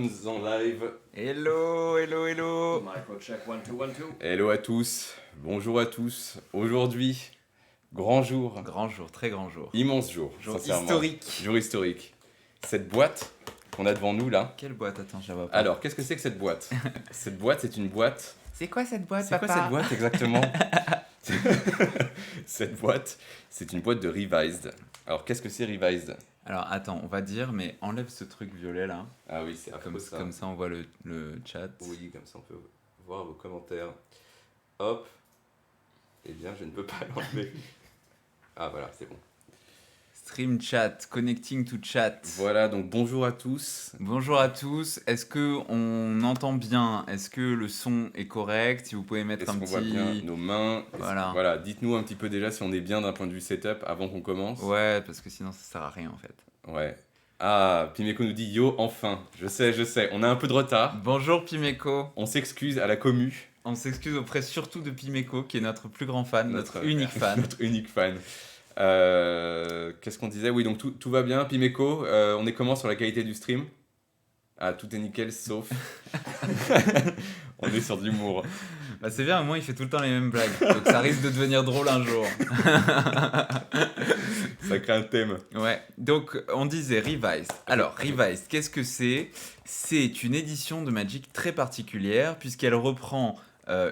En live. Hello, hello, hello. Microcheck 1 2 1 2. Hello à tous, bonjour à tous. Aujourd'hui, grand jour, Grand jour, très grand jour. immense jour, Jour sincèrement. historique. Jour historique. Cette boîte qu'on a devant nous là. Quelle boîte? Attends, je la vois pas. Alors, qu'est-ce que c'est que cette boîte? Cette boîte, c'est une boîte. C'est quoi cette boîte, C'est quoi cette boîte exactement? Cette boîte, c'est une boîte de Revised. Alors, qu'est-ce que c'est Revised? Alors, attends, on va dire, mais enlève ce truc violet là. Ah oui, c'est affreux ça. Comme ça, on voit le chat. Oui, comme ça on peut voir vos commentaires. Hop. Eh bien, je ne peux pas l'enlever. Ah voilà, c'est bon. Stream chat, connecting to chat. Voilà, donc bonjour à tous. Bonjour à tous. Est-ce que on entend bien? Est-ce que le son est correct? Si vous pouvez mettre Est-ce un qu'on petit. voit bien nos mains? Voilà. Dites-nous un petit peu déjà si on est bien d'un point de vue setup avant qu'on commence. Ouais, parce que sinon ça sert à rien en fait. Ouais. Ah, Pimeko nous dit yo, enfin. Je sais, on a un peu de retard. Bonjour Pimeko. On s'excuse à la commu. On s'excuse auprès surtout de Pimeko, qui est notre plus grand fan, notre unique fan. Notre unique fan. Qu'est-ce qu'on disait? Oui, donc tout va bien, Pimeko. On est comment sur la qualité du stream? Ah, tout est nickel, sauf... On est sur de l'humour. Bah c'est bien, au moins il fait tout le temps les mêmes blagues, donc ça risque de devenir drôle un jour. Ça crée un thème. Ouais, donc on disait Revised. Alors Revised, qu'est-ce que c'est? C'est une édition de Magic très particulière, puisqu'elle reprend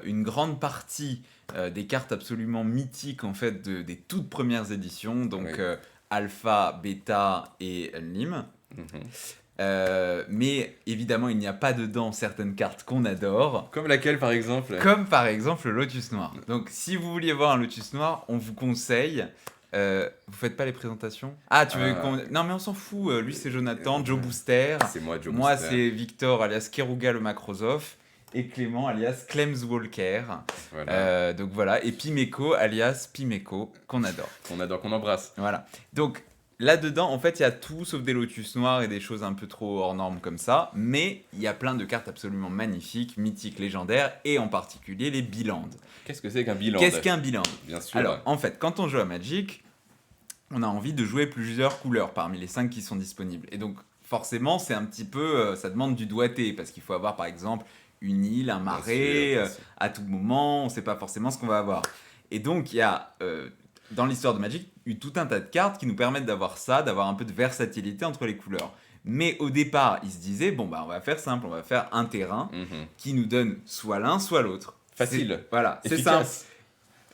une grande partie des cartes absolument mythiques en fait des toutes premières éditions, donc Oui. Alpha, Beta et Unlim. Mais évidemment, il n'y a pas dedans certaines cartes qu'on adore. Comme laquelle, par exemple? Comme par exemple le Lotus Noir. Donc si vous vouliez voir un Lotus Noir, on vous conseille... vous faites pas les présentations? Ah, tu veux qu'on... Non mais on s'en fout, lui c'est Jonathan, Joe Booster. C'est moi, Joe Moi Booster. c'est Victor alias Keruga le Macrosoft. Et Clément alias Clems Walker. Voilà. Donc voilà, et Pimeko alias Pimeko, qu'on adore. On adore, qu'on embrasse. Voilà. Donc là-dedans, en fait, il y a tout sauf des lotus noirs et des choses un peu trop hors normes comme ça. Mais il y a plein de cartes absolument magnifiques, mythiques, légendaires, et en particulier les Bilands. Qu'est-ce que c'est qu'un bilan? Qu'est-ce qu'un Biland? Bien sûr. Alors, en fait, quand on joue à Magic, on a envie de jouer plusieurs couleurs parmi les 5 qui sont disponibles. Et donc, forcément, c'est un petit peu... ça demande du doigté, parce qu'il faut avoir, par exemple, une île, un marais, Bien sûr. à tout moment, on ne sait pas forcément ce qu'on va avoir. Et donc, il y a, dans l'histoire de Magic, eu tout un tas de cartes qui nous permettent d'avoir ça, d'avoir un peu de versatilité entre les couleurs. Mais au départ, ils se disaient, bon, bah, on va faire simple, on va faire un terrain qui nous donne soit l'un, soit l'autre. Facile. Voilà, c'est Efficace. simple.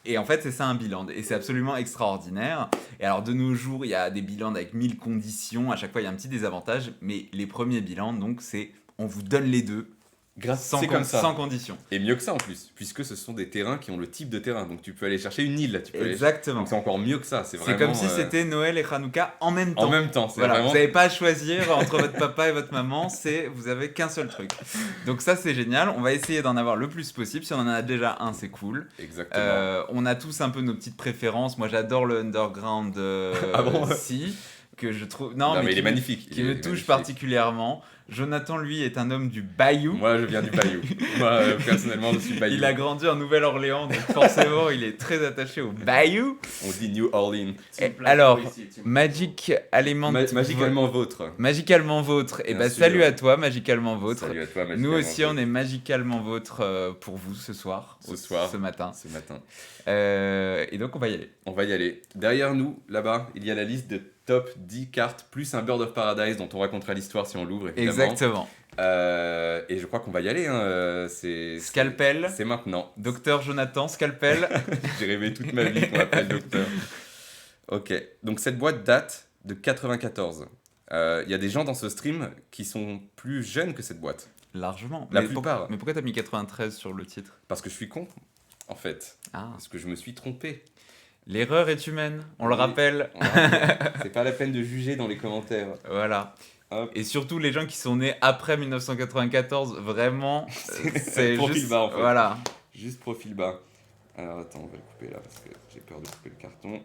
Et en fait, c'est ça un bilan. Et c'est absolument extraordinaire. Et alors, de nos jours, il y a des bilans avec 1000 conditions. À chaque fois, il y a un petit désavantage. Mais les premiers bilans, donc, c'est on vous donne les deux C'est comme ça. sans condition. Et mieux que ça en plus, puisque ce sont des terrains qui ont le type de terrain. Donc tu peux aller chercher une île. Tu peux aller... Exactement. Donc c'est encore mieux que ça. C'est C'est vraiment, comme si c'était Noël et Hanouka en même temps. En même temps. C'est Voilà, vraiment... vous n'avez pas à choisir entre votre papa et votre maman, vous avez qu'un seul truc. Donc ça c'est génial, on va essayer d'en avoir le plus possible. Si on en a déjà un, c'est cool. Exactement. On a tous un peu nos petites préférences. Moi j'adore le Underground Ah bon si, que je trouve... Non, mais il est qui me- magnifique. Qui Il me est touche magnifique. particulièrement. Jonathan, lui, est un homme du Bayou. Moi, je viens du Bayou. Moi, personnellement, je suis Bayou. Il a grandi en Nouvelle-Orléans, donc forcément, il est très attaché au Bayou. On dit New Orleans. Alors, Magic Element... Magicalement vôtre. Magicalement vôtre. Et Bien bah sûr. salut à toi, Magicalement vôtre. Salut à toi, Nous Magicalement aussi, on vôtre. est magicalement vôtre pour vous ce soir. Ce matin. Ce matin. Et donc, on va y aller. On va y aller. Derrière nous, là-bas, il y a la liste de top 10 cartes, plus un Bird of Paradise dont on racontera l'histoire si on l'ouvre, évidemment. Exactement. Et je crois qu'on va y aller. Hein. Scalpel. C'est maintenant. Docteur Jonathan, Scalpel. J'ai rêvé toute ma vie qu'on m'appelle docteur. Ok, donc cette boîte date de 94. Il y a des gens dans ce stream qui sont plus jeunes que cette boîte. Largement. La Mais plupart. Mais pourquoi t'as mis 93 sur le titre? Parce que je suis con, en fait. Ah. Parce que je me suis trompé. L'erreur est humaine, on le Oui. rappelle. C'est pas la peine de juger dans les commentaires. Voilà. Hop. Et surtout les gens qui sont nés après 1994, vraiment, c'est Profil juste... bas, en fait. Voilà. Juste profil bas. Alors attends, on va le couper là parce que j'ai peur de couper le carton.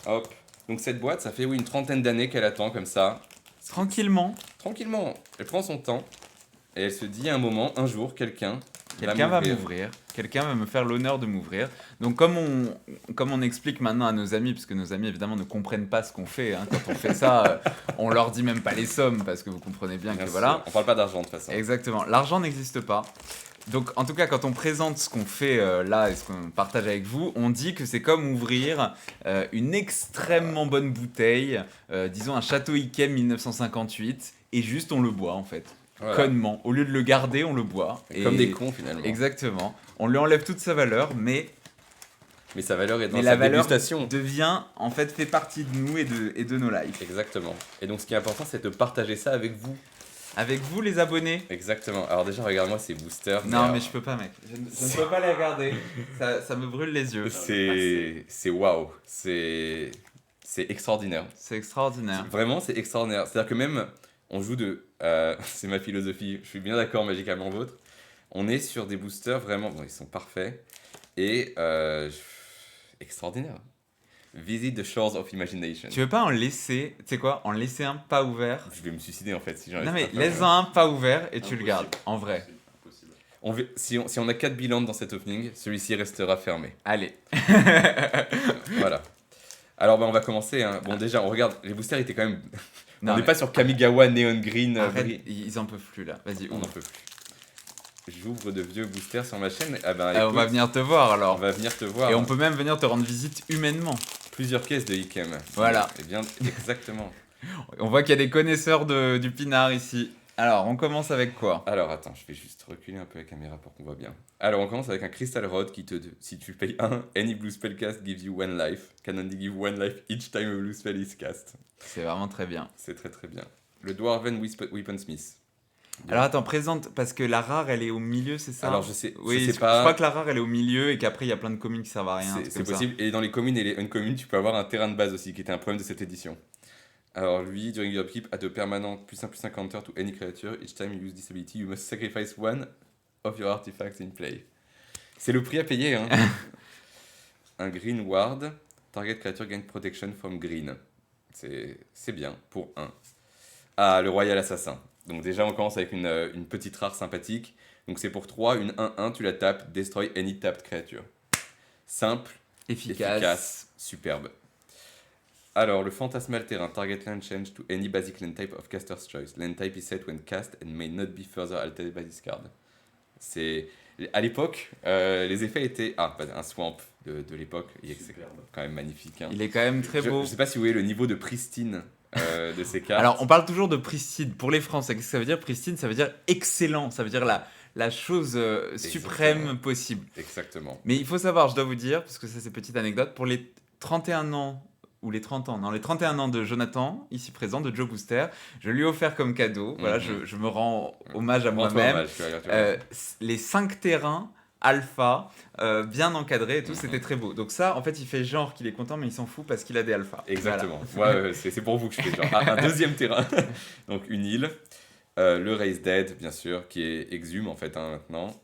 Hop. Donc cette boîte, ça fait une trentaine d'années qu'elle attend comme ça. Tranquillement. Tranquillement. Elle prend son temps. Et elle se dit à un moment, un jour, quelqu'un Quelqu'un va m'ouvrir. Quelqu'un va me faire l'honneur de m'ouvrir. Donc, comme on explique maintenant à nos amis, parce que nos amis, évidemment, ne comprennent pas ce qu'on fait. Hein, quand on fait ça, on leur dit même pas les sommes, parce que vous comprenez bien que sûr. voilà. On parle pas d'argent de toute façon. Exactement. L'argent n'existe pas. Donc, en tout cas, quand on présente ce qu'on fait là et ce qu'on partage avec vous, on dit que c'est comme ouvrir une extrêmement bonne bouteille, disons un Château Yquem 1958, et juste on le boit en fait. Voilà. Connement. Au lieu de le garder, on le boit. Comme des cons finalement. Exactement. On lui enlève toute sa valeur, mais sa valeur est dans la sa valeur dégustation. devient, en fait, fait partie de nous et de nos lives. Exactement. Et donc ce qui est important, c'est de partager ça avec vous. Avec vous, les abonnés. Exactement. Alors déjà, regarde-moi ces boosters. Non, mais je peux pas, mec. Je ne peux pas les regarder. Ça me brûle les yeux. C'est waouh. C'est extraordinaire. C'est extraordinaire. Vraiment, c'est extraordinaire. C'est-à-dire que même, on joue de... c'est ma philosophie. Je suis bien d'accord, magicalement vôtre. On est sur des boosters vraiment... Bon, ils sont parfaits. Et... extraordinaire. Visit the shores of imagination. Tu veux pas en laisser, tu sais quoi, en laisser un pas ouvert? Je vais me suicider en fait si j'en Non mais laisse-en un pas ouvert et tu le gardes, en vrai. Si on a 4 bilans dans cet opening, celui-ci restera fermé. Allez. Voilà. Alors on va commencer. Hein. Bon déjà, on regarde, les boosters étaient quand même... Non, on n'est pas sur Kamigawa Neon Green. Arrête, ils en peuvent plus là, vas-y, On n'en ouvre. peut plus. J'ouvre de vieux boosters sur ma chaîne. Ah ben, On écoute, va venir te voir on alors. va venir te voir. Et on peut même venir te rendre visite humainement. Plusieurs caisses de Ikem. Voilà. Et bien, exactement. On voit qu'il y a des connaisseurs du pinard ici. Alors, on commence avec quoi? Alors attends, je vais juste reculer un peu la caméra pour qu'on voit bien. Alors on commence avec un Crystal Rod qui si tu payes 1, any blue spell cast gives you 1 life. Can only give 1 life each time a blue spell is cast. C'est vraiment très bien. C'est très très bien. Le Dwarven Weaponsmith. Alors attends, présente, parce que la rare elle est au milieu, c'est ça? Alors je sais Oui, pas. je crois que la rare elle est au milieu et qu'après il y a plein de communes qui servent à rien. C'est possible. Et dans les communes et les uncommunes, tu peux avoir un terrain de base aussi, qui était un problème de cette édition. Alors lui, during your upkeep, add a permanent +1/+1 counter to any creature. Each time you use this ability, you must sacrifice one of your artifacts in play. C'est le prix à payer, hein. Un green ward. Target creature gain protection from green. C'est bien, pour 1. Ah, le royal assassin. Donc déjà, on commence avec une petite rare sympathique. Donc c'est pour 3, une 1-1, tu la tapes, destroy any tapped creature. Simple, efficace, superbe. Alors, le Phantasmal Terrain, target land change to any basic land type of caster's choice. Land type is set when cast and may not be further altered by this card. À l'époque, les effets étaient... Ah, un swamp de l'époque, c'est quand même magnifique. Hein. Il est quand même très beau. Je sais pas si vous voyez le niveau de pristine de ces cartes. Alors, on parle toujours de pristine. Pour les Français, qu'est-ce que ça veut dire? Pristine, ça veut dire excellent. Ça veut dire la chose suprême possible. Exactement. Mais il faut savoir, je dois vous dire, parce que ça c'est petite anecdote, pour les 31 ans, ou les 30 ans, non, les 31 ans de Jonathan, ici présent, de Joe Booster, je lui ai offert comme cadeau, voilà, je me rends hommage à moi-même, les 5 terrains alpha, bien encadrés et tout, c'était très beau. Donc ça, en fait, il fait genre qu'il est content, mais il s'en fout parce qu'il a des alphas. Exactement. Voilà. Ouais, c'est pour vous que je fais genre. Ah, un deuxième terrain, donc une île. Le Raise Dead, bien sûr, qui est exhume en fait hein, maintenant.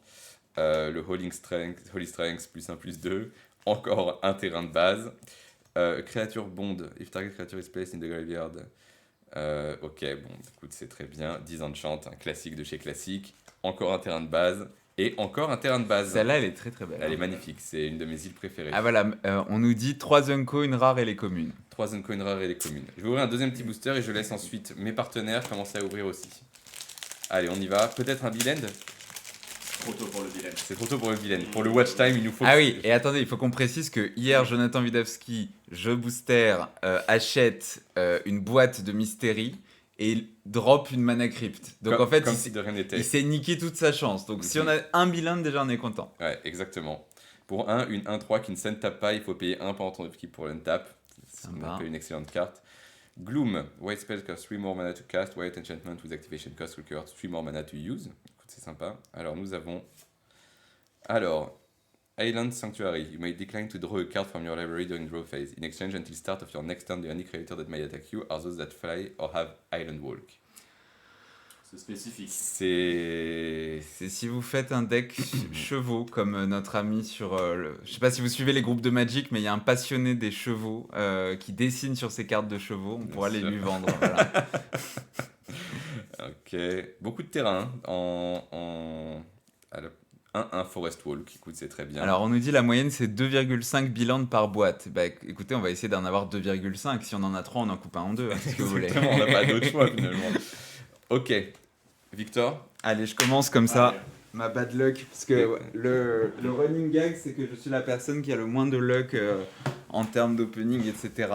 Le Holy Strength, +1/+2. Encore un terrain de base. Créature Bond, if target creature is placed in the graveyard. Ok, bon, écoute, c'est très bien. 10 enchant, un classique de chez classique. Encore un terrain de base. Et encore un terrain de base. Celle-là, elle est très très belle. Elle est magnifique, c'est une de mes îles préférées. Ah voilà, on nous dit 3 Unco, une rare et les communes. 3 uncoins rares et les communes. Je vais ouvrir un deuxième petit booster et je laisse ensuite mes partenaires commencer à ouvrir aussi. Allez, on y va. Peut-être un Biland. Trop tôt pour le Vilaine. C'est trop tôt pour le Biland. Pour le watch time, il nous faut... Ah oui, et attendez, il faut qu'on précise que hier, Jonathan Widawski, jeu booster, achète une boîte de Mystery et drop une mana crypt. Donc en fait, comme si de rien n'était. il s'est niqué toute sa chance. Donc si on a un bilan, déjà on est content. Ouais, exactement. Pour une 1-3 qui ne s'en tape pas, il faut payer 1 pendant ton upkeep pour l'untap. C'est une excellente carte. Gloom, white spell cost 3 more mana to cast, white enchantment with activation cost requires 3 more mana to use. Écoute, c'est sympa. Alors nous avons... Island Sanctuary. You may decline to draw a card from your library during draw phase. In exchange, until start of your next turn, the only creature that may attack you are those that fly or have Island Walk. C'est spécifique. C'est si vous faites un deck chevaux, comme notre ami sur... Je sais pas si vous suivez les groupes de Magic, mais il y a un passionné des chevaux qui dessine sur ses cartes de chevaux. On pourra les lui vendre. Voilà. Ok. Beaucoup de terrain. 1 Forest Walk. Écoute, c'est très bien. Alors, on nous dit la moyenne, c'est 2,5 bilans par boîte. Bah écoutez, on va essayer d'en avoir 2,5. Si on en a 3, on en coupe un en deux, hein, ce que vous voulez. Exactement, on n'a pas d'autre choix finalement. Ok. Victor? Allez, je commence comme ça. Allez. Ma bad luck, parce que le running gag, c'est que je suis la personne qui a le moins de luck en termes d'opening, etc.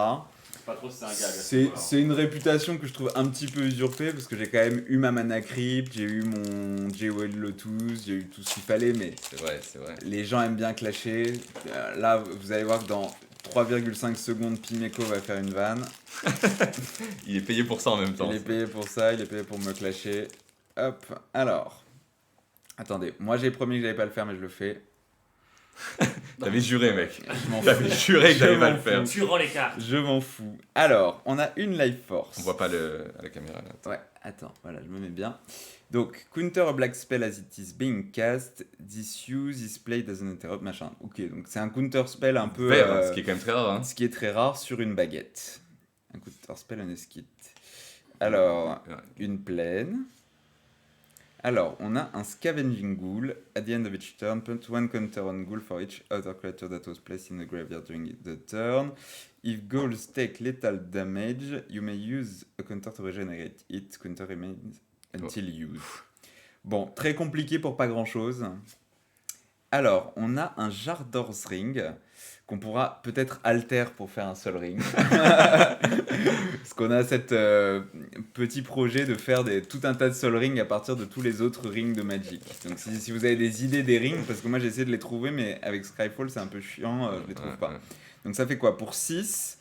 Pas trop si c'est un gag. C'est une réputation que je trouve un petit peu usurpée, parce que j'ai quand même eu ma Mana Crypt, j'ai eu mon Jewel Lotus, j'ai eu tout ce qu'il fallait, mais C'est vrai, c'est vrai. les gens aiment bien clasher. Là, vous allez voir que dans 3,5 secondes, Pimeko va faire une vanne. Il est payé pour ça en même temps. Il est payé pour ça, il est payé pour me clasher. Hop, alors... Attendez, moi j'ai promis que j'allais pas le faire, mais je le fais. T'avais juré, mec. Je m'en T'avais fous. juré que Je j'allais pas m'en le faire. Tu rends les cartes. Je m'en fous. Alors, on a une Life Force. On voit pas à la caméra là. Ouais, attends, voilà, je me mets bien. Donc, counter a black spell as it is being cast. This use is played as an interrupt, machin. Ok, donc c'est un counter spell un peu. Vert, ce qui est quand même très rare. Hein. Ce qui est très rare sur une baguette. Un counter spell, un esquite. Alors, Ouais. une plaine. Alors, on a un Scavenging Ghoul. At the end of each turn, put one counter on Ghoul for each other creature that was placed in the graveyard during the turn. If ghouls take lethal damage, you may use a counter to regenerate it. Counter remains until used. Bon, très compliqué pour pas grand chose. Alors, on a un Jardor's Ring qu'on pourra peut-être alter pour faire un seul ring. Parce qu'on a cette petit projet de faire tout un tas de Sol Rings à partir de tous les autres rings de Magic. Donc si vous avez des idées des rings, parce que moi j'ai essayé de les trouver, mais avec Skyfall c'est un peu chiant, je les trouve pas. Donc ça fait quoi? Pour 6,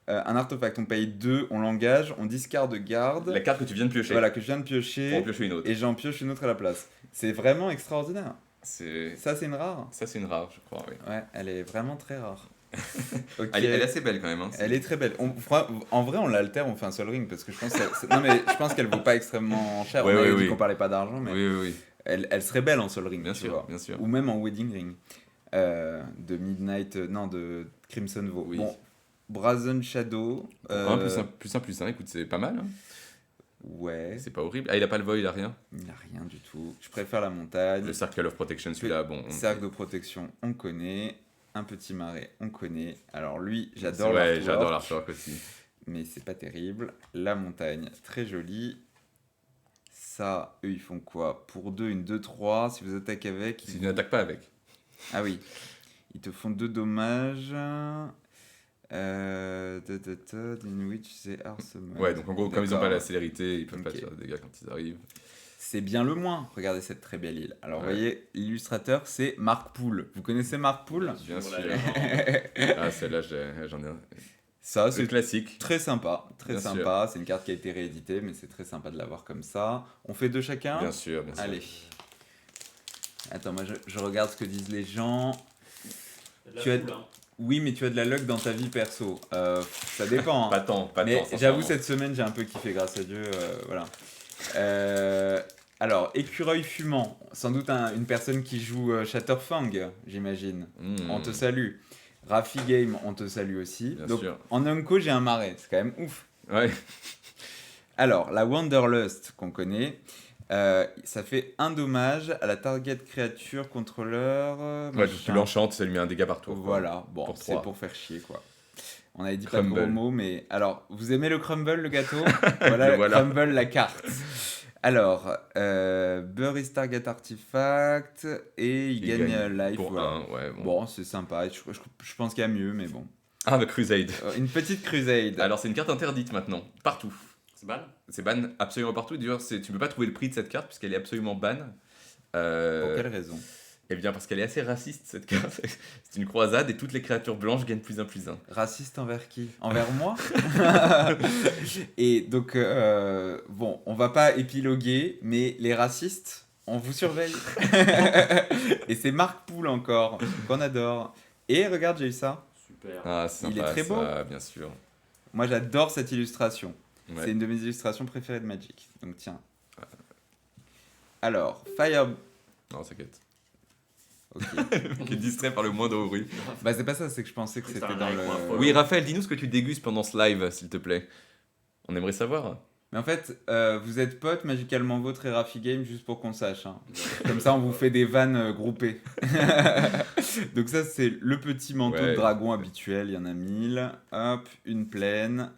un artefact, on paye 2, on l'engage, on discarde garde. La carte que tu viens de piocher. Voilà, que je viens de Pour en piocher, piocher une autre. et j'en pioche une autre à la place. C'est vraiment extraordinaire. C'est... Ça c'est une rare. Ça, c'est une rare, je crois. Oui. Ouais, elle est vraiment très rare. Ok. Elle est assez belle quand même. Hein. Elle est très belle. En vrai, on l'altère, on fait un Sol Ring parce que je pense non mais je pense qu'elle vaut pas extrêmement cher. Ouais, on avait oui, dit oui. qu'on parlait pas d'argent, mais Oui, oui, oui. elle serait belle en Sol Ring, Bien tu sûr, vois. bien sûr. Ou même en Wedding Ring de Midnight, non de Crimson Vow. Oui. Bon, Brazen Shadow. Un plus un, écoute, c'est pas mal. Hein. Ouais. C'est pas horrible. Ah, il a pas le void, il a rien. Il n'y a rien du tout. Je préfère la montagne. Le Circle of Protection, celui-là, bon. Cercle de protection, on connaît. Un petit marais, on connaît. Alors lui, C'est- j'adore Ouais, l'artwork, j'adore l'artwork aussi. mais c'est pas terrible. La montagne, très jolie. Ça, eux, ils font quoi? Pour 2, une 2-3. Si vous attaquez avec... Si tu n'attaques pas avec. Ah oui. Ils te font 2 dommages. In which they are summoned. Ouais, donc en gros, comme ils ont pas D'accord. la célérité, ils peuvent pas Ok. faire de dégâts quand ils arrivent. C'est bien le moins. Regardez cette très belle île. Alors, Ouais. vous voyez, l'illustrateur, c'est Marc Poul. Vous connaissez Marc Poul? Bien sûr. Voilà. Ah, celle-là, j'en ai un. Ça, C'est c'est classique. très sympa. Très Bien sympa. C'est une carte qui a été rééditée, mais c'est très sympa de l'avoir comme ça. On fait 2 chacun? Bien sûr, bien sûr. Allez. Attends, moi je regarde ce que disent les gens. La Tu as- foule, hein. Oui, mais tu as de la luck dans ta vie perso. Ça dépend. hein. Pas tant, pas Mais tant. j'avoue, sincèrement. cette semaine, j'ai un peu kiffé, grâce à Dieu. Voilà. Alors, écureuil fumant. Sans doute une personne qui joue Shatterfang, j'imagine. On te salue. Rafi Game, on te salue aussi. Bien Donc, sûr. en Unco, j'ai un marais. C'est quand même ouf. Ouais. Alors, la Wanderlust qu'on connaît, ça fait un dommage à la target créature contrôleur. Ouais, tu machin. l'enchantes, ça lui met un dégât par tour. quoi. Voilà, bon, Pour c'est 3. pour faire chier quoi. On avait dit pas de Crumble. gros mots, mais alors, vous aimez le crumble, le gâteau? Voilà, Le voilà. crumble, la carte. Alors, Burry Target Artifact et il gagne life. Pour voilà. 1, ouais. Bon. Bon, c'est sympa. Je pense qu'il y a mieux, mais bon. Ah, le Crusade. Une petite crusade. Alors, c'est une carte interdite maintenant, partout. C'est ban. C'est ban absolument partout. D'ailleurs, tu peux pas trouver le prix de cette carte puisqu'elle est absolument ban. Pour quelle raison? Eh bien, parce qu'elle est assez raciste cette carte. C'est une croisade et toutes les créatures blanches gagnent +1/+1. Raciste envers qui? Envers moi? Et donc, bon, on va pas épiloguer, mais les racistes, on vous surveille. Et c'est Marc Poul encore, qu'on adore. Et regarde, j'ai eu ça. Super. Ah, c'est Il est sympa, très beau. ça, bien sûr. Moi, j'adore cette illustration. Ouais. C'est une de mes illustrations préférées de Magic. Donc, tiens. Alors, Fire... Non, t'inquiète. Ok. Qui est distrait par le moindre bruit. Bah, c'est pas ça, c'est que je pensais que C'est c'était un dans like le... ou un follow. Oui, Raphaël, dis-nous ce que tu dégustes pendant ce live, s'il te plaît. On aimerait savoir. Mais en fait, vous êtes potes Magicalement Vôtre et Rafi Game juste pour qu'on sache. Hein. Comme ça, on vous fait des vannes groupées. Donc ça, c'est le petit manteau de dragon habituel. Il y en a 1000. Hop, une plaine.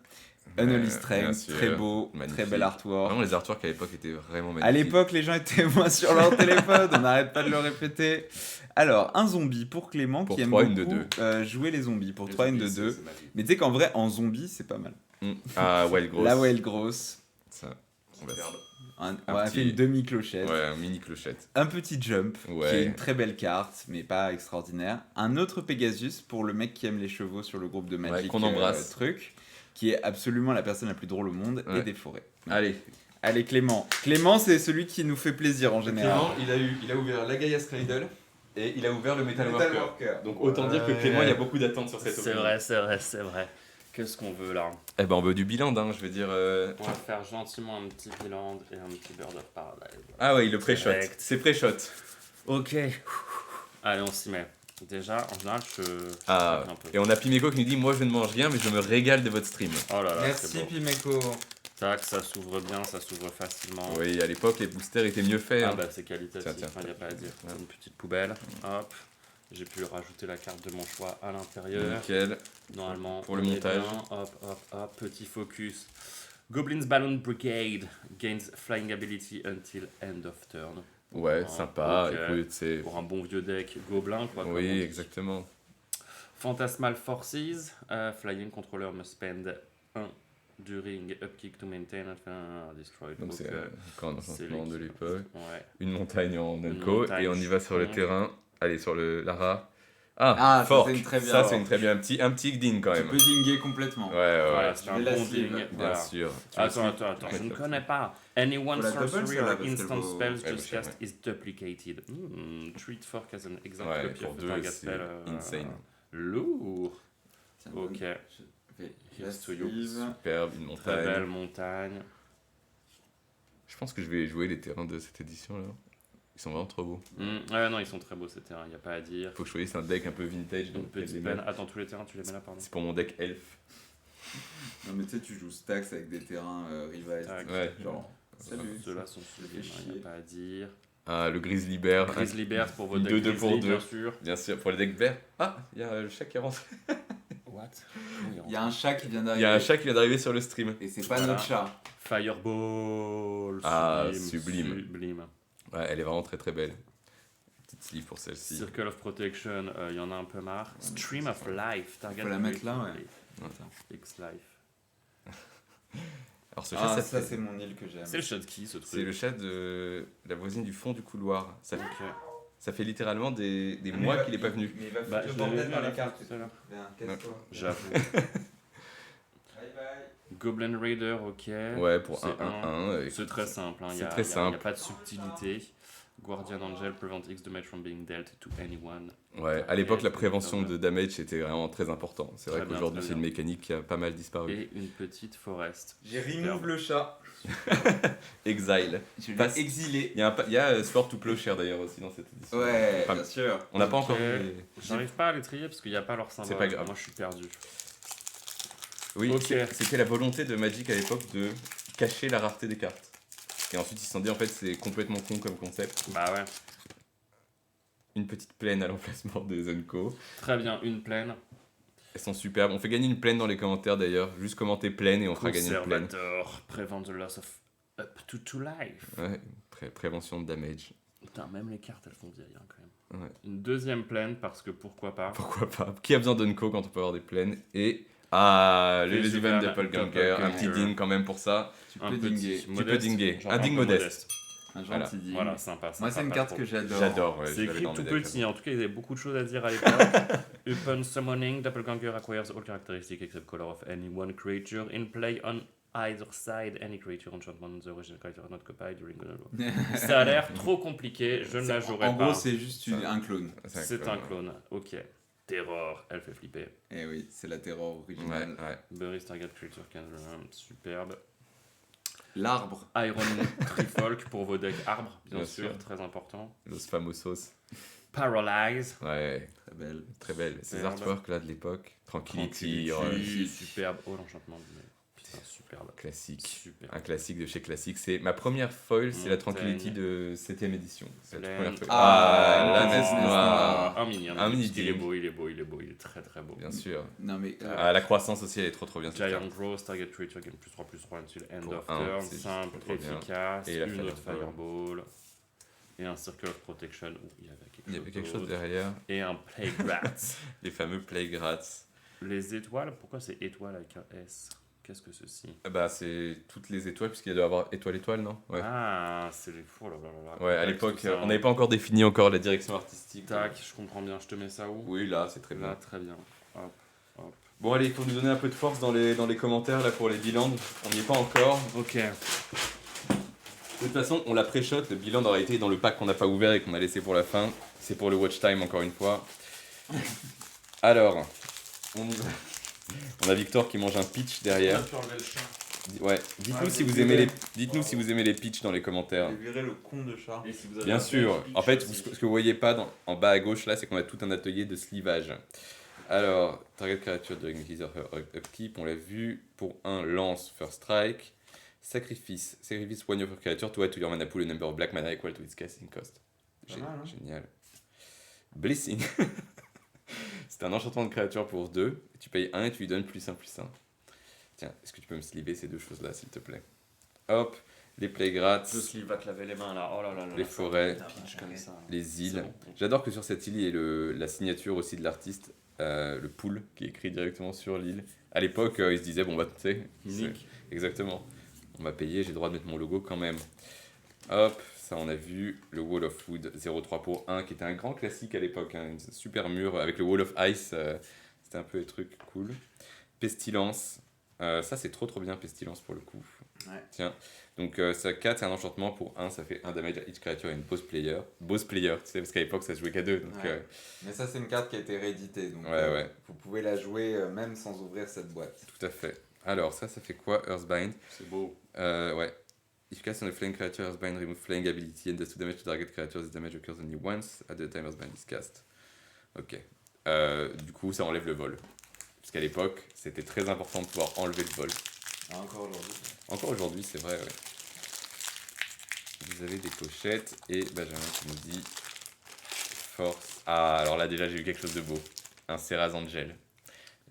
Unholy Strength, très beau, magnifique. Très bel artwork. Vraiment, les artworks à l'époque étaient vraiment magnifiques. À l'époque, les gens étaient moins sur leur téléphone, on n'arrête pas de le répéter. Alors, un zombie pour Clément pour qui aime 3, beaucoup jouer les zombies. Pour 3, une de 2. C'est magique. Mais tu sais qu'en vrai, en zombie, c'est pas mal. Ah, Wild Gross. La Wild Gross. Ça, on va Superbe. On a fait une demi-clochette. Ouais, un mini clochette. Un petit jump, Ouais. qui est une très belle carte, mais pas extraordinaire. Un autre Pegasus pour le mec qui aime les chevaux sur le groupe de Magic. Qu'on embrasse. Truc, qui est absolument la personne la plus drôle au monde et des forêts. Allez. Allez, Clément. Clément, c'est celui qui nous fait plaisir en général. Clément, il a ouvert la Gaia Cradle et il a ouvert le Metal Metal Worker. Worker. Donc autant dire que Clément, il y a beaucoup d'attentes sur cette C'est vrai, c'est vrai, c'est vrai. Qu'est-ce qu'on veut là? Eh ben, on veut du bilan, hein, je veux dire. On va faire gentiment un petit Biland et un petit Bird of Paradise. Ah ouais, il le pré-shot. Direct. C'est pré-shot. Ok. Allez, on s'y met. Déjà, en général, je. Ah, un peu. et on a Pimeko qui nous dit moi je ne mange rien mais je me régale de votre stream. Oh là là, Merci c'est beau. Pimeko. Tac, ça s'ouvre bien, ça s'ouvre facilement. Oui, à l'époque les boosters étaient mieux faits. Ah hein. bah c'est qualitatif, Tiens, il n'y a pas à dire. Ouais. Une petite poubelle, hop. J'ai pu rajouter la carte de mon choix à l'intérieur. Nickel. Normalement, Pour le on est montage. bien. Hop, hop, hop, petit focus. Goblins Balloon Brigade gains flying ability until end of turn. Ouais, Ah, sympa. ok. Écoute, c'est. Pour un bon vieux deck gobelin, quoi. comme on Oui, dit. exactement. Phantasmal Forces, flying controller must spend 1 during upkick to maintain destroyed. Donc c'est encore un c'est enchantement de l'équipe. l'époque. Ouais. Une montagne en Une Unco montagne et on y va sur le chupon. terrain. Allez, sur le Lara. Ah, ça, Fork. c'est une très bien. Ça, c'est une très bien. Un petit Gdin quand Tu même. peux dinguer complètement. Ouais, ouais, Voilà, c'est un vais la bon sleeve, ding. bien Voilà. sûr. Attends, je Ouais, ne connais pas. Anyone Faut la double, sorcery celle-là, or parce instant qu'elle vaut- spells Ouais, just bah, cast is duplicated. Treat fork as an exact Ouais, copy pour of the deux, target c'est spell. insane. Lourd. Tiens, Ok. je vais la Here's to you. sleeve. Superbe, une Très belle montagne. montagne. Je pense que je vais jouer les terrains de cette édition là. Ils sont vraiment trop beaux. Ouais, non, ils sont très beaux ces terrains, il n'y a pas à dire. Faut que je choisisse un deck un peu vintage. Une Donc quel les petite mettre. peine. Attends, tous les terrains, tu les mets là, pardon. C'est pour mon deck elf. Non, mais tu sais, tu joues Stax avec des terrains revised. Tac. Ouais. Genre, salut. Ceux-là sont sublimes, il n'y a pas à dire. Ah, le Grizzly Bear. Grizzly Bears pour vos Une decks 2-2 pour Grizzly, 2. bien sûr. Bien sûr, pour les decks verts. Ah, il y a le chat qui est rentré. What? Il y a un chat qui vient Il d'arriver. y a un chat qui vient d'arriver sur le stream. Et c'est pas Voilà. notre chat. Fireball. Ah, sublime. sublime. Ouais, elle est vraiment très très belle. Petite sleeve pour celle-ci. Circle of Protection, il y en a un peu marre. Stream of Life, target Faut la mettre là, creature, ouais. X-Life. Alors ce chat, Ah, ça, ça, fait- c'est mon île que j'aime. C'est le chat de qui ce truc? c'est le chat de la voisine du fond du couloir. Ok. Ça fait littéralement des mois qu'il est pas venu. Mais il va Bah, foutre je le l'avais bordel vu dans à la les fin cartes. tout à l'heure. Viens, casse-toi. J'avoue. Bye bye. Goblin Raider, ok. Ouais, pour C'est 1-1-1. C'est très simple, hein. C'est Il y a- très il y a- simple. Il n'y a pas de subtilité. Guardian Angel prevent X damage from being dealt to anyone. Ouais, à l'époque, la Ok, prévention très de damage était vraiment très important. C'est vrai Très bien, qu'aujourd'hui, très c'est une bien. mécanique qui a pas mal disparu. Et une petite forest. J'ai Superbe. remove le chat. Exile. Je l'ai Passe- exilé. Il y a Sword to Plowshare d'ailleurs aussi dans cette édition. Ouais, Enfin, bien sûr. on n'a pas Ok. encore vu. J'arrive pas à les trier parce qu'il n'y a pas leur symbole. pas grave. Moi je suis perdu. Oui, Ok. c'était la volonté de Magic à l'époque de cacher la rareté des cartes. Et ensuite, ils se sont dit en fait, c'est complètement con comme concept. Bah ouais. Une petite plaine à l'emplacement des Unco. Très bien, une plaine. Elles sont superbes. On fait gagner une plaine dans les commentaires d'ailleurs. Juste commenter plaine et on fera gagner une plaine. Conservator, prevent the loss of up to 2 life. Ouais, prévention de damage. Putain, même les cartes elles font vieillir hein, quand même. Ouais. Une deuxième plaine parce que pourquoi pas. Pourquoi pas. Qui a besoin d'Unco quand on peut avoir des plaines? Et ah, le Lezivan Doppelganger. Un petit ding quand même pour ça. Tu Un peux petit dinguer. Tu peux modeste, dinguer. genre Un ding peu modeste. Un Voilà. gentil ding. Voilà, sympa. Moi, c'est une pas carte trop. que j'adore. J'adore. Ouais, C'est je l'avais écrit dans tout mes decks, petit, en tout cas il y avait beaucoup de choses à dire à l'époque. Upon summoning, Doppelganger acquires all characteristics except color of any one creature in play on either side. Any creature enchantment the original character not copied during the Ça a l'air trop compliqué, je ne la jouerai En pas. gros, c'est juste un clone. C'est un clone, ok. Terror, elle fait flipper. Eh oui, c'est la terreur Ouais, originale. ouais. Bury target creature can superbe. L'arbre. Iron Trifolk pour vos decks arbres, bien Bien sûr, sûr. très important. Los Famosos. Paralyze. Ouais, Très belle. très belle. Ces Superbe. artworks là de l'époque. Tranquility. Tranquillity, ouais. superbe. Oh, l'enchantement. Putain, superbe. Classique. Super. Un classique de chez Classique. C'est ma première foil, c'est la Montagne. Tranquility de 7ème édition. C'est la toute Plaine. première foil. Ah, la Nessie Nessie noire. Un mini, Un mini il est ding. beau, il est beau, il est beau, il est très très beau. Bien sûr. Non mais Ah, la croissance aussi, elle est trop bien. cette Giant carte. Growth, target creature gain +3/+3 until end Pour of un, turn, c'est juste simple, trop bien. efficace, Et la une autre Fireball. Fireball, et un Circle of Protection, où il y avait Il y avait quelque chose d'autre. derrière. Et un Plague Rats. Les fameux Plague Rats. Les étoiles, pourquoi c'est étoile avec un S? Qu'est-ce que ceci? Bah, c'est toutes les étoiles, puisqu'il doit y avoir étoile, non? Ouais. Ah, c'est les fous, là, là, là, là. Ouais, à Tac, l'époque, tout ça, on n'avait pas encore défini encore la direction artistique. Tac, je comprends bien, je te mets ça où? Oui, là, c'est très Là, bien. très bien. Hop, hop. Bon, allez, il faut nous donner un peu de force dans les commentaires là pour les bilans. On n'y est pas encore. Ok. De toute façon, on l'a pré-shot. Le bilan en réalité est dans le pack qu'on n'a pas ouvert et qu'on a laissé pour la fin. C'est pour le watch time, encore une fois. Alors, on y va. On a Victor qui mange un pitch derrière. Ouais, dites-nous si vous aimez si vous aimez les pitchs dans les commentaires. J'ai viré le con de chat. Et si vous avez Bien un sûr. pitch En fait, aussi. ce que vous voyez pas en bas à gauche là, c'est qu'on a tout un atelier de slivage. Alors, target creature during his or her upkeep, on l'a vu. Pour un lance, first strike. Sacrifice one of your creature to add to your mana pool a number of black mana equal to its casting cost. Pas mal, hein. Génial. Blessing. C'est un enchantement de créature pour 2. Tu payes 1 et tu lui donnes +1/+1. Tiens, est-ce que tu peux me sliver ces deux choses-là, s'il te plaît? Hop, les Plague Rats, Le sleeve va te laver les mains là, oh là là là. les forêts, Pitch comme ça. les îles. C'est bon. J'adore que sur cette île, il y ait la signature aussi de l'artiste, le pool, qui est écrit directement sur l'île. À l'époque, il se disait, bon bah tu sais, Unique. exactement, on m'a payé, j'ai le droit de mettre mon logo quand même. Hop, ça on a vu, le Wall of Wood 0,3 pour 1, qui était un grand classique à l'époque, hein, une super mur avec le Wall of Ice, c'était un peu des trucs cool. Pestilence, ça c'est trop bien Pestilence pour le coup. Ouais. Tiens, donc ça 4 c'est un enchantement pour 1, ça fait 1 damage à each creature et une boss player, tu sais, parce qu'à l'époque ça se jouait qu'à 2, donc Ouais. Mais ça, c'est une carte qui a été rééditée. Donc, Ouais. vous pouvez la jouer même sans ouvrir cette boîte. tout à fait. Alors ça fait quoi, Earthbind? C'est beau. Ouais. If you cast on a flying creature, Earthbind remove flying ability and does 2 damage to target creature. This damage occurs only once at the time Earthbind is cast. Ok. Du coup, ça enlève le vol. Parce qu'à l'époque, c'était très important de pouvoir enlever le vol. Ah, encore aujourd'hui. Encore aujourd'hui, c'est vrai, ouais. Vous avez des pochettes et Benjamin qui nous dit force. Ah, alors là, déjà, j'ai eu quelque chose de beau. Un Serraz Angel.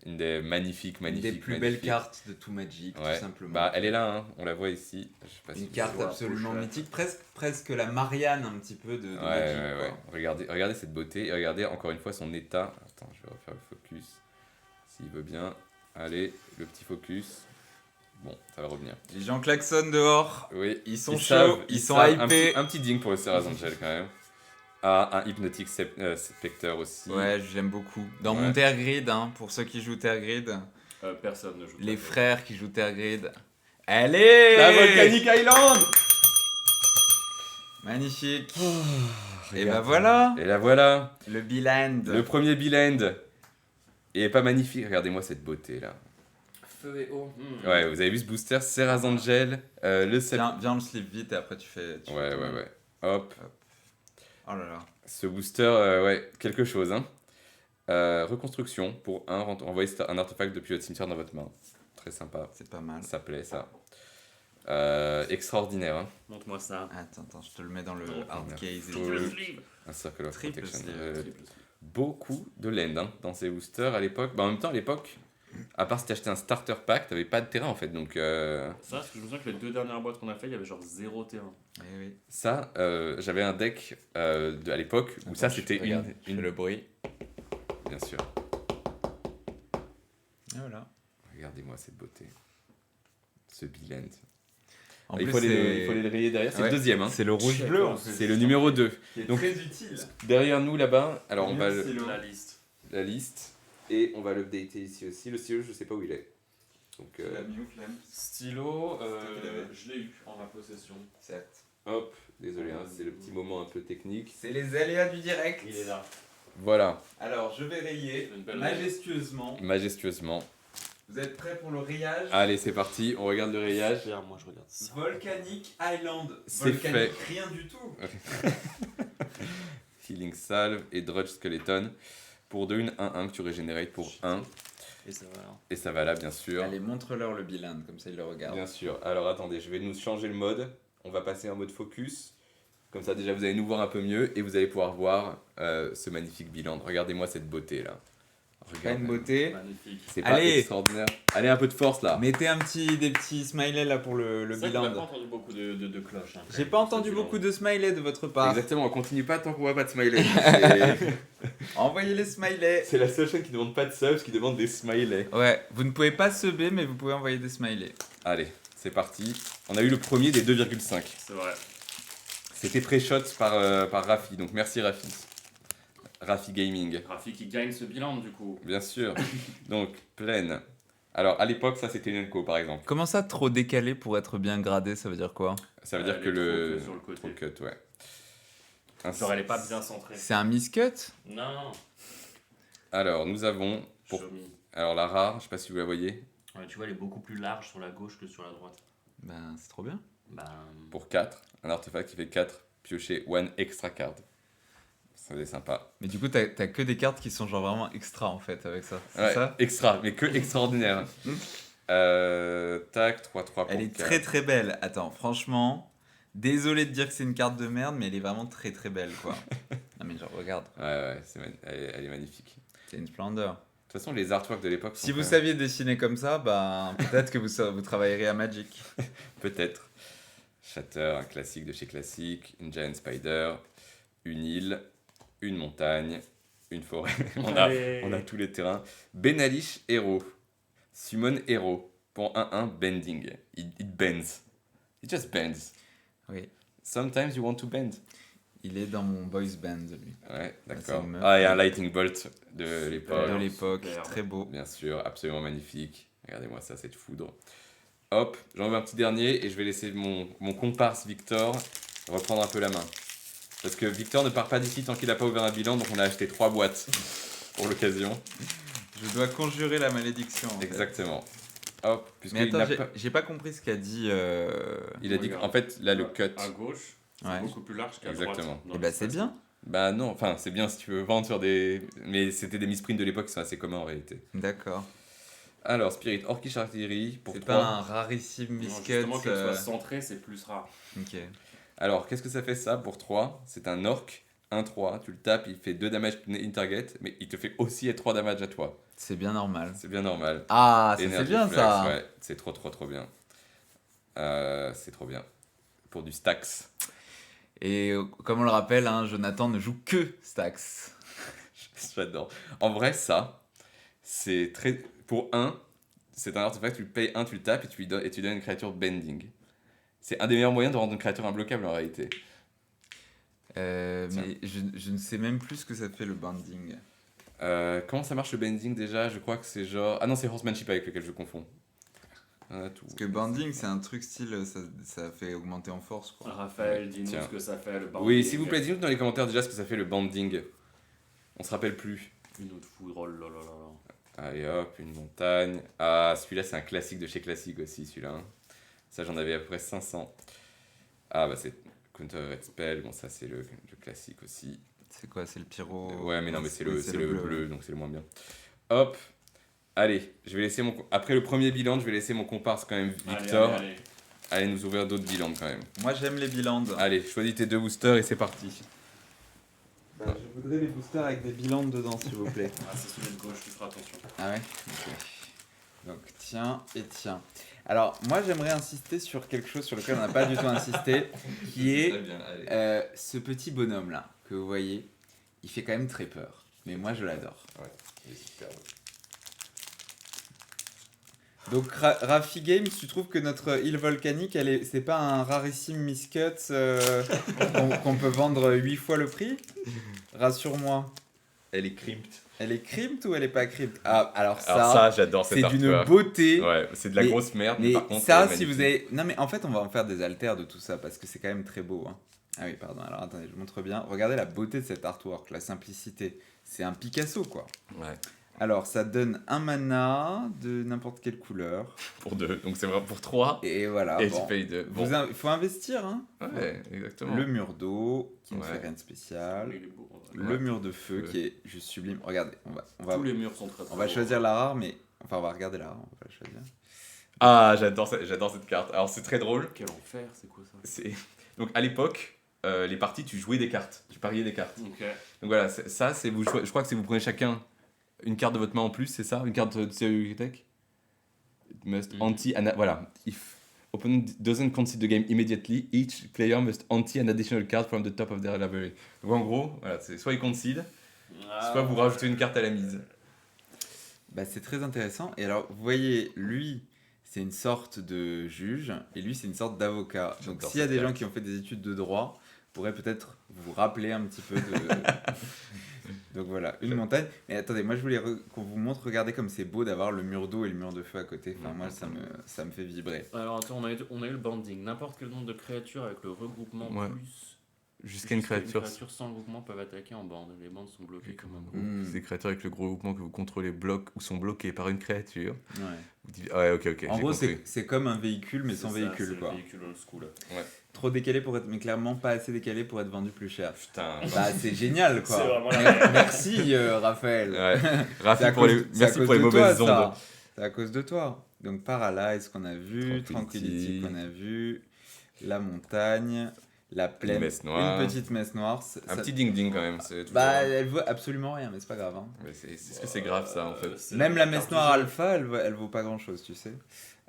Une des magnifiques. Une des plus belles cartes de tout Magic, Ouais. tout simplement. Bah, elle est là, hein. On la voit ici. Je sais pas si Une vous carte voyez. absolument pochette. mythique, presque la Marianne un petit peu de Ouais, Magic. ouais. quoi. Regardez cette beauté et regardez encore une fois son état. Attends, je vais refaire le focus. S'il veut bien. Allez, le petit focus. Bon, ça va revenir. Les gens klaxonnent dehors, Oui, ils sont savent- chauds, ils sont savent. hypés. Un petit ding pour le Serraz Angel quand même. Ah, un Hypnotic Spectre aussi. Ouais, j'aime beaucoup. Dans Ouais. mon Tergrid, hein, pour ceux qui jouent Tergrid, Personne ne joue. les frères qui jouent Tergrid. Allez La Volcanic Island. Magnifique. Et Regarde. bah voilà, Et là voilà, le Biland. le premier Biland. Et pas magnifique, regardez-moi cette beauté là. Feu et eau. Ouais, vous avez vu ce booster, Serraz Angel, le Viens, on le slip vite et après tu fais... Ouais. Hop, Oh là là. ce booster, ouais, quelque chose, hein. Reconstruction pour envoyer un artefact depuis votre cimetière dans votre main. Très sympa, C'est pas mal. ça plaît ça. Extraordinaire, hein. Montre-moi ça. Attends, je te le mets dans le Oh, hard merde. case. Faut- Triple sleeve. Un Circle of Triple Protection. sleeve, Beaucoup de land hein, dans ces boosters à l'époque. Bah, en même temps, à l'époque, à part si t'achetais un starter pack, t'avais pas de terrain en fait. Donc Ça, parce que je me souviens que les 2 dernières boîtes qu'on a fait, il y avait genre 0 terrain. Eh oui. ça, j'avais un deck à l'époque où ça Attends, c'était regarde, je une... fais le bruit. Bien sûr. Et voilà. Regardez-moi cette beauté. Ce Biland. En Il plus, faut aller le rayer derrière. C'est Ouais. le deuxième. Hein. c'est le rouge-bleu en fait. C'est le numéro 2. Qui est Donc- très utile. Derrière nous là-bas, alors on va Le stylo. La liste. la liste et on va l'updater ici aussi. Le stylo, je sais pas où il est. Donc Stylo, l'avais. je l'ai eu en ma possession. Certes. hop, désolé, hein, c'est le petit moment un peu technique. C'est les aléas du direct. Il est là. Voilà, Alors, je vais rayer Une belle majestueusement. majestueusement. Vous êtes prêts pour le rayage? Allez, c'est parti, on regarde le rayage. Regarde, moi je regarde ça. Volcanic Island. C'est Volcanic, rien du tout. Healing Salve et Drudge Skeleton. Pour 2, une 1-1 que tu régénères pour 1. Et ça va alors. Et ça va là, bien sûr. Allez, montre-leur le bilan, comme ça ils le regardent. Bien sûr. Alors attendez, je vais nous changer le mode. On va passer en mode focus. Comme ça, déjà, vous allez nous voir un peu mieux et vous allez pouvoir voir ce magnifique bilan. Regardez-moi cette beauté là. Pas une beauté. Magnifique. C'est pas Allez. extraordinaire. Allez, un peu de force là. Mettez des petits smileys là pour le C'est vrai qu'on n'a pas bilan. entendu beaucoup de cloches. Hein, J'ai pas entendu beaucoup de smileys de votre part. Exactement, on continue pas tant qu'on voit pas de smiley. C'est- Envoyez les smileys. C'est la seule chaîne qui demande pas de subs, qui demande des smileys. Ouais, vous ne pouvez pas subber, mais vous pouvez envoyer des smileys. Allez, c'est parti. On a eu le premier des 2,5. C'est vrai. C'était pré-shot par Rafi, donc merci Rafi. Rafi Gaming, Rafi qui gagne ce bilan du coup. bien sûr. Donc, pleine. Alors, à l'époque, ça c'était Nenko par exemple. Comment ça, trop décalé pour être bien gradé, ça veut dire quoi? Ça veut dire Elle que est le. trop sur le côté. Trop cut, ouais. Genre elle est pas bien centrée. C'est un miscut? Non. Alors, nous avons. Pour... Shomi. Alors, la rare, je sais pas si vous la voyez. Ouais, tu vois, elle est beaucoup plus large sur la gauche que sur la droite. Ben, c'est trop bien. Bah. Pour 4. Un artefact qui fait 4. Piocher one extra card. Ça c'est sympa. Mais du coup, t'as que des cartes qui sont genre vraiment extra en fait avec ça. C'est Ouais, ça? extra, mais que extraordinaire. Tac, 3-3 pour Elle est 4. très très belle. Attends, franchement, désolé de dire que c'est une carte de merde, mais elle est vraiment très très belle quoi. Non mais genre, regarde, Ouais, elle est magnifique. c'est une splendeur. De toute façon, les artworks de l'époque. Si sont vous quand même- saviez dessiner comme ça, ben peut-être que vous travaillerez à Magic. Peut-être. Shatter, un classique de chez Classic. Une Giant Spider. Une île. Une montagne. Une forêt. Allez. on a tous les terrains. Benalish Hero. Summon Hero. Pour 1-1 bending. It bends. It just bends. Oui, Sometimes you want to bend. il est dans mon boys band lui. Ouais, c'est d'accord. une meuf. Ah, et un Lightning Bolt de l'époque. De l'époque, superbe. très beau. Bien sûr, absolument magnifique. Regardez-moi ça, cette foudre. Hop, j'en veux un petit dernier et je vais laisser mon comparse Victor reprendre un peu la main. Parce que Victor ne part pas d'ici tant qu'il n'a pas ouvert un bilan, donc on a acheté 3 boîtes pour l'occasion. Je dois conjurer la malédiction. en fait. Exactement. Hop, Mais puisqu'il attends, n'a j'ai pas... j'ai pas compris ce qu'a dit. Il a dit qu'en fait, là, le cut... À gauche, c'est Ouais. beaucoup plus large qu'à Exactement. droite. Eh ben c'est bien. Bah non, enfin, c'est bien si tu veux vendre sur des... Mais c'était des misprints de l'époque qui sont assez communs en réalité. D'accord. Alors, Spirit, Orcish Artillery, pour C'est 3. pas un rarissime Non, miscut. justement, qu'elle soit centrée, c'est plus rare. Ok. Alors, qu'est-ce que ça fait ça pour 3? C'est un orc, 1-3, tu le tapes, il fait 2 damage in target, mais il te fait aussi être 3 damage à toi. C'est bien normal. C'est bien normal. Ah, ça c'est Energy bien Flex, ça. Ouais, c'est trop bien. C'est trop bien. Pour du stacks. Et comme on le rappelle, hein, Jonathan ne joue que Stax. J'adore. En vrai, ça, c'est très... Pour 1, c'est un artefact, tu le payes 1, tu le tapes et tu donnes une créature bending. C'est un des meilleurs moyens de rendre une créature imbloquable en réalité. Mais je ne sais même plus ce que ça fait le banding. Comment ça marche le bending déjà? Je crois que c'est genre... Ah non, c'est Horsemanship avec lequel je confonds. Tout. Parce que banding, c'est un truc style, ça fait augmenter en force quoi. Raphaël, dis-nous Tiens. ce que ça fait le banding. Oui, s'il vous plaît, dites-nous dans les commentaires déjà ce que ça fait le banding. On se rappelle plus. Une autre foudre, oh là là là là. Allez hop, une montagne. Ah, celui-là c'est un classique de chez Classic aussi, celui-là. Hein. Ça j'en avais à peu près 500. Ah bah c'est Counter Red Spell, bon ça c'est le classique aussi. C'est quoi? C'est le pyro? Ouais mais non mais c'est Oui, le bleu, donc c'est le moins bien. Hop, allez, je vais laisser après le premier bilan, je vais laisser mon comparse quand même Victor. Allez. Allez nous ouvrir d'autres bilans quand même. Moi j'aime les bilans. Allez, choisis tes 2 boosters et c'est parti. Je voudrais les boosters avec des bilans dedans s'il vous plaît. Ah, c'est celui de gauche, tu feras attention. Ah ouais? Ok. Donc tiens et tiens. Alors moi j'aimerais insister sur quelque chose sur lequel on n'a pas du tout insisté, qui est ce petit bonhomme là que vous voyez. Il fait quand même très peur, mais moi je l'adore. Il est superbe. Donc Rafi Games, tu trouves que notre île volcanique, c'est pas un rarissime miscut qu'on peut vendre 8 fois le prix? Rassure-moi. Elle est crimped. Elle est crimped ou elle est pas crimped? Ah, alors Alors ça, j'adore cet c'est d'une artwork. beauté. Ouais, c'est de la Mais- grosse merde, Mais par contre, ça, elle est si vous magnifique. avez... Non mais en fait, on va en faire des altères de tout ça, parce que c'est quand même très beau. Hein. Ah oui, pardon, alors attendez, je montre bien. Regardez la beauté de cet artwork, la simplicité. C'est un Picasso, quoi. Ouais, Alors, ça donne un mana de n'importe quelle couleur. pour 2. Donc c'est vraiment pour 3. Et voilà, Et bon. tu payes 2. Bon. Il faut investir, hein. Ouais, exactement. Le mur d'eau, qui ne Ouais. fait rien de spécial. Il est beau. Le mur de feu, qui est juste sublime. Regardez, on va, Tous les murs sont très très on va beaux. choisir la rare, mais Enfin, on va regarder là, on va la choisir. Ah, j'adore cette carte. Alors, c'est très drôle. Quel enfer, c'est quoi ça? Donc, à l'époque, les parties, tu jouais des cartes. Tu pariais des cartes. Ok. Donc voilà, ça, c'est vous. Je crois que c'est vous prenez chacun une carte de votre main en plus, c'est ça? Une carte de CE Tech? It must voilà. If opponent doesn't concede the game immediately, each player must ante an additional card from the top of their library. Donc en gros, voilà, c'est soit il concede, soit vous rajoutez une carte à la mise. Bah, c'est très intéressant. Et alors, vous voyez, lui, c'est une sorte de juge et lui, c'est une sorte d'avocat. Donc, J'adore s'il y a cette des gens carte. qui ont fait des études de droit, pourraient peut-être vous rappeler un petit peu de. Donc voilà, une montagne. Mais attendez, moi je voulais qu'on vous montre, regardez comme c'est beau d'avoir le mur d'eau et le mur de feu à côté. Enfin, moi ça me fait vibrer. Alors attends, on a eu le banding. N'importe quel nombre de créatures avec le regroupement Ouais. plus. Jusqu'à une créature. sans le groupement peuvent attaquer en bande. Les bandes sont bloquées comme un gros. Mm. Ces créatures avec le gros groupement que vous contrôlez bloquent ou sont bloqués par une créature. Ouais. Vous dites, ouais, ok, En j'ai gros, compris. c'est comme un véhicule, mais sans C'est ça, véhicule c'est quoi. Le véhicule old school. Trop décalé pour être. Mais clairement pas assez décalé pour être vendu plus cher. Putain. Bah, c'est génial quoi. C'est vraiment la Merci Raphaël. Ouais. C'est Rafi, à pour cause- les... c'est à merci cause pour les de mauvaises toi, ça. ondes. C'est à cause de toi. Donc Paralyze qu'on a vu, Tranquility. Tranquility qu'on a vu, la montagne, la plaine, messe noire. une petite messe noire. Un petit ding-ding quand même. C'est toujours- Bah, elle vaut absolument rien, mais c'est pas grave. Hein. Mais est-ce que c'est grave ça en fait? Même la messe noire alpha, elle vaut pas grand chose, tu sais.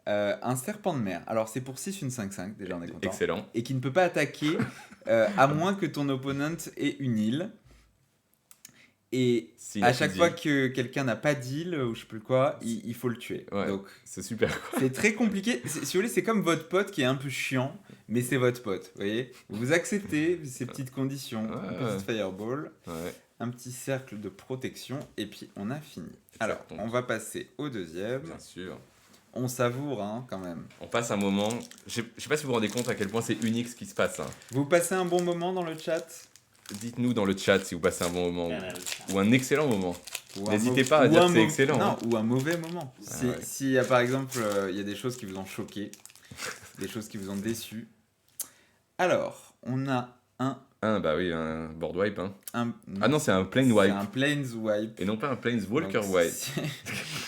Un serpent de mer. Alors c'est pour 6 une 5-5, déjà on est content. Excellent. Et qui ne peut pas attaquer à moins que ton opponent ait une île. Et Si, à tu chaque dis. fois que quelqu'un n'a pas d'île ou je sais plus quoi, il faut le tuer. Ouais. Donc C'est super quoi. c'est très compliqué. Si vous voulez, c'est comme votre pote qui est un peu chiant, mais c'est votre pote. Vous voyez, vous acceptez ces petites conditions. Ouais. Une petite fireball, Ouais. un petit cercle de protection, et puis on a fini. Alors, tombe. on va passer au deuxième. Bien sûr. On savoure, hein, quand même. On passe un moment. Je sais pas si vous vous rendez compte à quel point c'est unique ce qui se passe. Hein. Vous passez un bon moment dans le chat Dites-nous dans le chat si vous passez un bon moment ou un excellent moment. ou un N'hésitez mau- pas à ou dire un que c'est mau- excellent, Non, hein. ou un mauvais moment. Ah Si, ouais. s'il y a par exemple, il y a des choses qui vous ont choqué, des choses qui vous ont déçu. Alors, on a Ah bah oui, un board wipe. Hein. un Ah non, c'est un plane c'est wipe. un planes wipe. Et non pas un planeswalker Donc, wipe.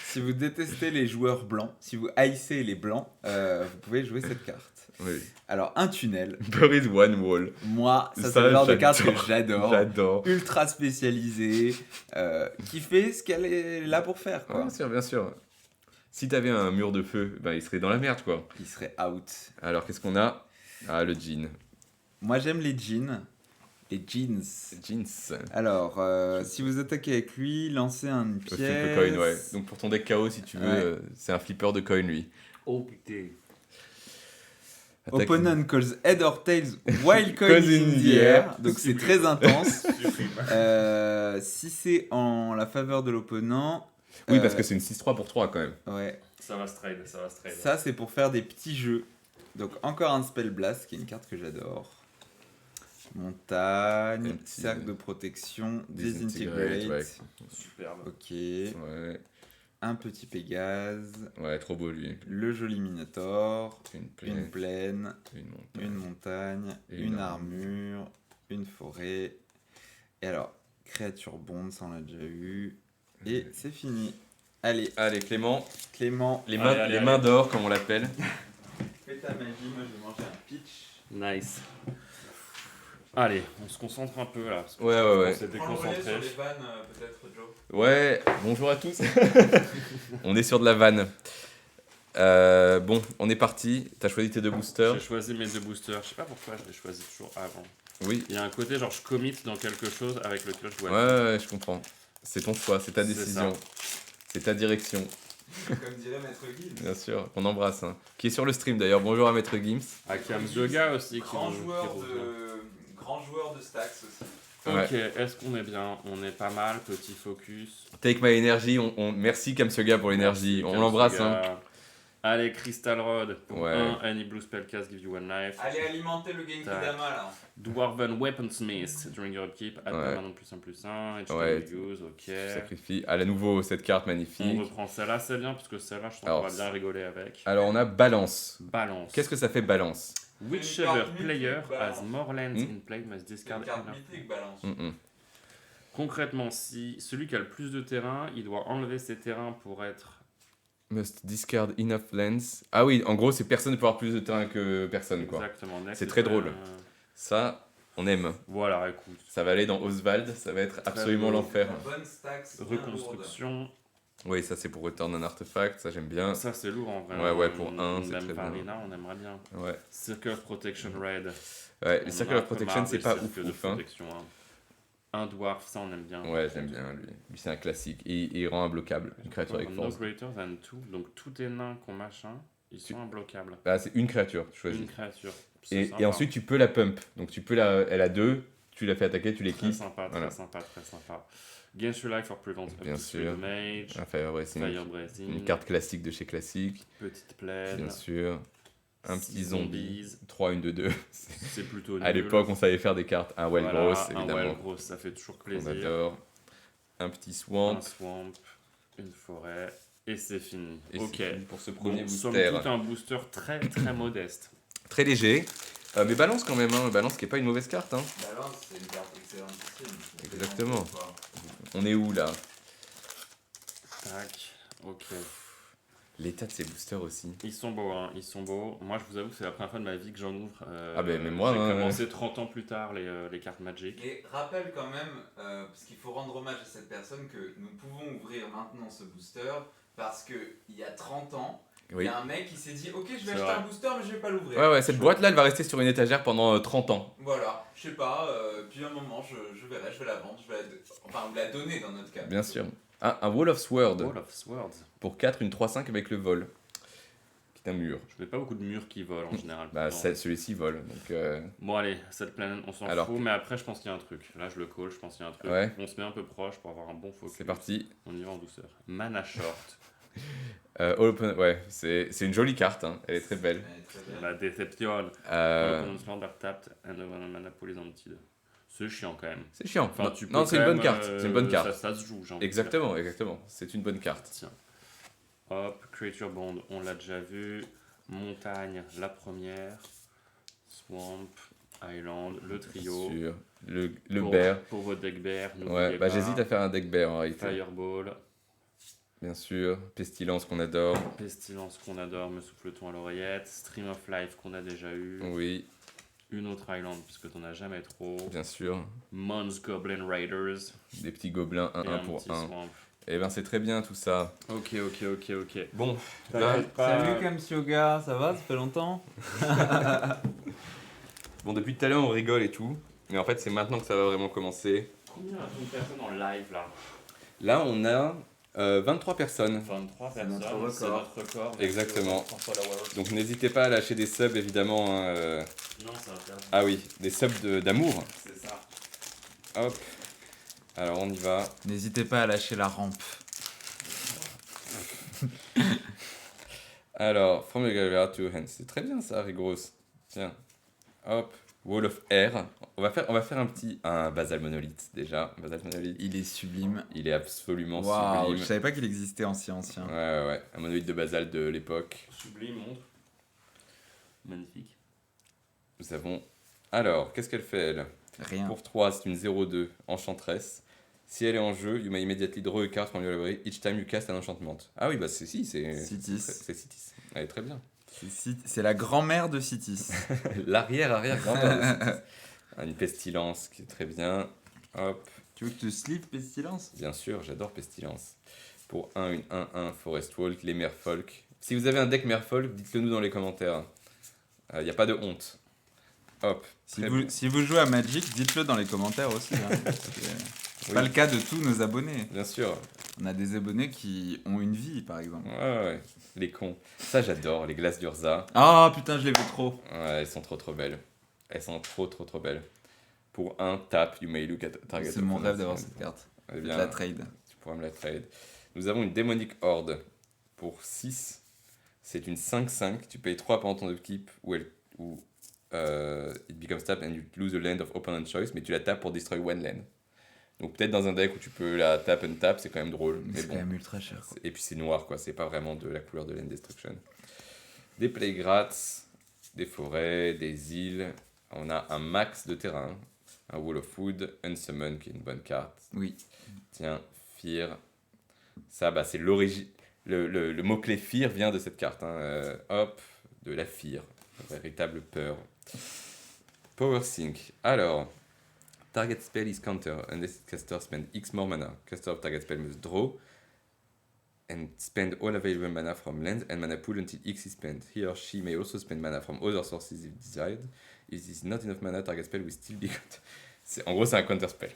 si vous détestez les joueurs blancs, si vous haïssez les blancs, vous pouvez jouer cette carte. Oui. Alors, un tunnel, Buried one wall. moi, ça c'est Ça, le genre de carte que j'adore. j'adore. J'adore. Ultra spécialisée, qui fait ce qu'elle est là pour faire, Ouais, quoi. bien sûr, bien sûr. Si t'avais un mur de feu, bah, il serait dans la merde quoi. Il serait out. Alors qu'est-ce qu'on a? Ah, le jean. Moi, j'aime les jeans. Les jeans. Jeans. Alors, si vous attaquez avec lui, lancez une Le pièce. flip coin, ouais. Donc pour ton deck KO, si tu veux, Ouais. c'est un flipper de coin lui. Oh putain. Attaque- Opponent calls head or tails while coin Coin is in in the the air. air. Donc c'est très intense. Si c'est en la faveur de l'opponent. Oui, parce que c'est une 6-3 pour 3 quand même. Ouais. Ça va se trade, ça va se trade. Ça, c'est pour faire des petits jeux. Donc encore un Spell Blast, qui est une carte que j'adore. Montagne, Un petit, cercle de protection, Disintegrate, Disintegrate. Superbe. Ok. Ouais, Un petit Pégase. ouais, trop beau lui. Le joli Minotaur. Une Une plaine, plaine. une montagne. Une montagne. Et Une une armure. Une forêt. Et alors, créature bonde, ça on l'a déjà eu. Et c'est fini. Allez, Allez, Clément, Clément, les Allez, mains, allez, les allez. mains d'or, comme on l'appelle. fais ta magie. Moi, je vais manger un pitch. Nice. Allez, on se concentre un peu là. Parce que Ouais, ouais, on ouais. s'est déconcentré. vannes, peut-être, Joe. Ouais, bonjour à tous. On est sur de la vanne. Bon, on est parti. T'as choisi tes deux boosters. J'ai choisi mes deux boosters. Je sais pas pourquoi je les choisis toujours avant. Oui. Il y a un côté genre je commit dans quelque chose avec lequel je dois Ouais, le faire. ouais, je comprends. C'est ton choix, c'est ta C'est décision. ça. C'est ta direction, Comme dirait Maître Guy. bien sûr. On embrasse. Hein. Qui est sur le stream d'ailleurs. Bonjour à Maître Gims. Akam Yoga aussi qui Grand revient. joueur de stacks aussi. Ouais. Ok, est-ce qu'on est bien? On est pas mal, petit focus. Take my energy. Merci Kamsuga pour l'énergie. Merci, On l'embrasse. Hein. Kamsuga. Allez, Crystal Rod. Pour Ouais. 1, any blue spellcast give you one life. Allez alimenter le Genki Tac. Dama là. Dwarven Weaponsmith. During your upkeep, add Ouais. permanent +1/+1. Each Ouais. time you use, ok. Tu sacrifies. À la nouveau cette carte On magnifique. reprend celle-là, c'est bien, parce que celle-là, je trouve Alors, qu'on va bien rigoler avec. Alors on a balance. Balance. Qu'est-ce que ça fait balance? Whichever Une carte player mythique, balance. has more lands Hmm. in play must discard another. balance. Concrètement, si celui qui a le plus de terrain, il doit enlever ses terrains pour être Must discard enough lands. Ah oui, en gros, c'est personne ne peut avoir plus de terrain que personne, quoi. Exactement. Next, C'est très drôle. euh, Ça, on aime. Voilà, écoute. Ça va aller dans Oswald, ça va être absolument beau. l'enfer. La bonne stacks. bien Reconstruction. Oui, ça c'est pour return un artefact, ça j'aime bien. Ça, c'est lourd en vrai. Ouais, ouais, pour un, c'est Même très bien. Farina, on aimerait bien. Ouais, Circle of Protection Red. ouais On le en Circle a of un peu Protection, marre c'est des pas cercles ouf de ouf. Hein. protection, hein. Un dwarf, ça on aime bien. Ouais, j'aime bien lui. Lui c'est un classique. Et il rend imbloquable, une créature avec No force. greater than two. Donc tous tes nains qu'on machin, ils sont imbloquables. Ah, c'est une créature, tu Une choisis. créature. C'est Et sympa. ensuite tu peux la pump. Donc tu peux la. Elle a 2, tu la fais attaquer, tu les Très keep. sympa, Voilà. très sympa, très sympa. Gains your life for prevent up Bien to sûr. 3 damage. Un Fire Bracing. Fire Bracing. Une carte classique de chez Classique, Petite plaine. bien sûr. Un Six petit zombie. zombies. 3, une de 2. C'est plutôt À nul. l'époque, on savait faire des cartes. Un Well Voilà, Gross, Un évidemment. well gross, ça fait toujours On plaisir. adore. Un petit Un swamp. swamp, une forêt, et c'est fini. Et Ok. c'est fini pour ce premier Bon, somme booster. toute un booster très très modeste. Très léger. Mais balance quand même, hein. Balance qui est pas une mauvaise carte. Hein. Balance, c'est une carte excellentissime. Exactement. On est où là? Tac. Ok. L'état de ces boosters aussi. Ils sont beaux, hein. Ils sont beaux. Moi, je vous avoue que c'est la première fois de ma vie que j'en ouvre. Ah ben, mais moi, j'ai hein, commencé 30 ans plus tard les cartes Magic. Et rappelle quand même, parce qu'il faut rendre hommage à cette personne, que nous pouvons ouvrir maintenant ce booster parce qu'il y a 30 ans, il Oui. y a un mec qui s'est dit ok, je vais C'est acheter vrai. un booster, mais je vais pas l'ouvrir. Ouais, ouais, cette boîte là, elle va rester sur une étagère pendant 30 ans. Voilà, je sais pas, puis à un moment, je verrai, je vais la vendre, enfin, ou la donner dans notre cas. Bien sûr. Ah, un Wall of Sword. Wall of Swords. Pour 4, une 3-5 avec le vol. Qui est un mur. Je mets pas beaucoup de murs qui volent en général. Bah, pourtant. celui-ci vole. Donc, Bon, allez, cette planète, on s'en Alors- fout, mais après, je pense qu'il y a un truc. Là, je le call, je pense qu'il y a un truc. Ouais. On se met un peu proche pour avoir un bon focus. c'est parti. On y va en douceur. Mana Short. Ouais, c'est une jolie carte. Hein. Elle est très belle. Ouais, très bien. La déception. Euh, Opponent's land are tapped and one mana pool is emptied. C'est chiant quand même. c'est chiant. Enfin, Non, tu peux non, c'est une quand bonne même, carte. C'est une bonne carte. Ça se joue, j'ai envie de Exactement, exactement. C'est une bonne carte. dire. Tiens. Hop, Creature Bond, on l'a déjà vu. Montagne, la première. Swamp, Island, le trio. Sur le Pour- bear. Pour vos deck bear, Ouais, n'oubliez bah pas. j'hésite à faire un deck bear en réalité. Fireball, Bien sûr. Pestilence qu'on adore. Pestilence qu'on adore, me souffle-t-on à l'oreillette. Stream of Life qu'on a déjà eu. Oui, Une autre Island, puisque t'en as jamais trop. bien sûr. Mons Goblin Raiders. Des petits gobelins Et 1-1 un pour petit 1. Swamp. Et ben c'est très bien tout ça. Ok, ok. Bon, T'inquiète pas. Salut Kamsioga, ça va? Ça fait longtemps? bon depuis tout à l'heure on rigole et tout. Mais en fait c'est maintenant que ça va vraiment commencer. Combien a-t-on de personnes en live là? Là on a 23 personnes. 23 C'est personnes, notre c'est record. notre record. Exactement. 3 followers. Donc n'hésitez pas à lâcher des subs évidemment. Hein, Non, ça va faire. Ah oui, des subs d'amour. C'est ça. Hop. Alors on y va. N'hésitez pas à lâcher la rampe. Alors, from the graveyard to hand. C'est très bien ça, Rigros. Tiens. Hop. Wall of Air. On va faire un basal monolithe déjà. Un basal monolithe. Il est sublime. Il est absolument Waouh, je sublime. savais pas qu'il existait en si ancien. Ouais. Un monolithe de basal de l'époque. Sublime, montre. Magnifique. Nous avons. Alors, qu'est-ce qu'elle fait elle? Rien. Pour 3, c'est une 0-2 enchantress. Si elle est en jeu, you may immediately draw a card from your library each time you cast an enchantment. Ah oui, bah c'est Citis. C'est Citis. Elle est très bien. C'est la grand-mère de Citis. L'arrière-arrière-grand-père de Citis. Une pestilence qui est très bien. Hop. Tu veux que je te sleeve Pestilence? Bien sûr, j'adore Pestilence. Pour 1, une 1-1 Forest Walk, les Merfolk. Si vous avez un deck Merfolk, dites-le nous dans les commentaires. Il n'y a pas de honte. Hop. Très bien. Si vous jouez à Magic, dites-le dans les commentaires aussi. Hein, parce que c'est pas Oui. le cas de tous nos abonnés. Bien sûr. On a des abonnés qui ont une vie, par exemple. Ouais. Les cons. Ça, j'adore. Les glaces d'Urza. Ah putain, je les veux trop. Ouais, elles sont trop belles. Elles sont trop belles. Pour 1, tap, you may look at target. C'est mon opponent's rêve d'avoir hand. cette carte. Eh De bien, la trade. tu pourras me la trade. Nous avons une démonique horde. Pour 6, c'est une 5-5. Tu payes 3 pendant ton upkeep ou it becomes tap and you lose a land of opponent choice, mais tu la tapes pour destroy one land. Donc peut-être dans un deck où tu peux la tap and tap, c'est quand même drôle. Mais Mais c'est bon. quand même ultra cher. Quoi. Et puis c'est noir, quoi. C'est pas vraiment de la couleur de land destruction. Des playgrats, des forêts, des îles. On a un max de terrain. Un wall of wood, unsummon qui est une bonne carte. Oui. Tiens, Fear. Ça, bah, c'est l'origine. le mot-clé fear vient de cette carte. Hop, de la fear. Véritable peur. Power Sync. Alors, target spell is counter unless caster spend X more mana. Caster of target spell must draw and spend all available mana from lands and mana pool until X is spent. He or she may also spend mana from other sources if desired. If this is not enough mana, target spell will still be counter. En gros, c'est un counter spell.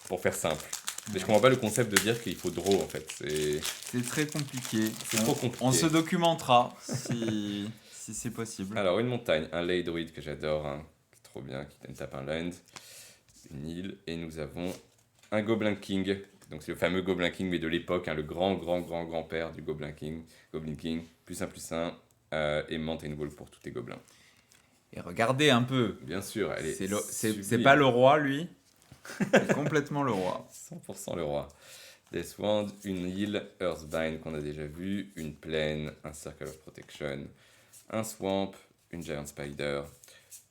Pour faire simple. Mais je comprends pas le concept de dire qu'il faut draw en fait. C'est très compliqué. C'est trop compliqué. On se documentera si c'est possible. Alors, une montagne, un ley druid que j'adore, qui est trop bien, qui me tape un land, une île, et nous avons un Goblin King. Donc, c'est le fameux Goblin King, mais de l'époque, le grand-père du Goblin King, +1/+1, aimant et Wall pour tous tes gobelins. Et regardez un peu. Bien sûr, elle est. C'est pas le roi, lui. C'est complètement le roi. 100% le roi. Deathwand, une île, Earthbind qu'on a déjà vu, une plaine, un Circle of Protection, un Swamp, une Giant Spider.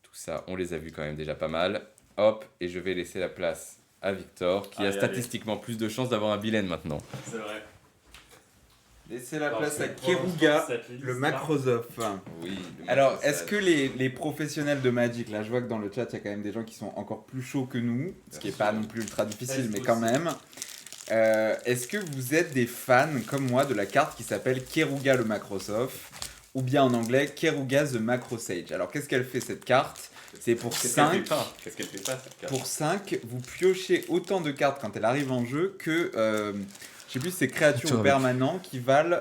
Tout ça, on les a vus quand même déjà pas mal. Hop, et je vais laisser la place à Victor, qui a Allez, statistiquement plus de chances d'avoir un vilain maintenant. C'est vrai. Laissez la Alors, place à c'est Keruga, cette liste, le là. Macrosoph. Oui. Alors, est-ce que les professionnels de Magic, là je vois que dans le chat il y a quand même des gens qui sont encore plus chauds que nous, ce qui n'est pas non plus ultra difficile, Est-ce mais que quand c'est- même. Est-ce que vous êtes des fans comme moi de la carte qui s'appelle Keruga le Macrosoph, ou bien en anglais Keruga the Macro Sage? Alors qu'est-ce qu'elle fait cette carte? C'est pour 5. Qu'est-ce qu'elle fait pas cette carte? Pour 5, vous piochez autant de cartes quand elle arrive en jeu que, je sais plus, ces créatures ou permanents qui valent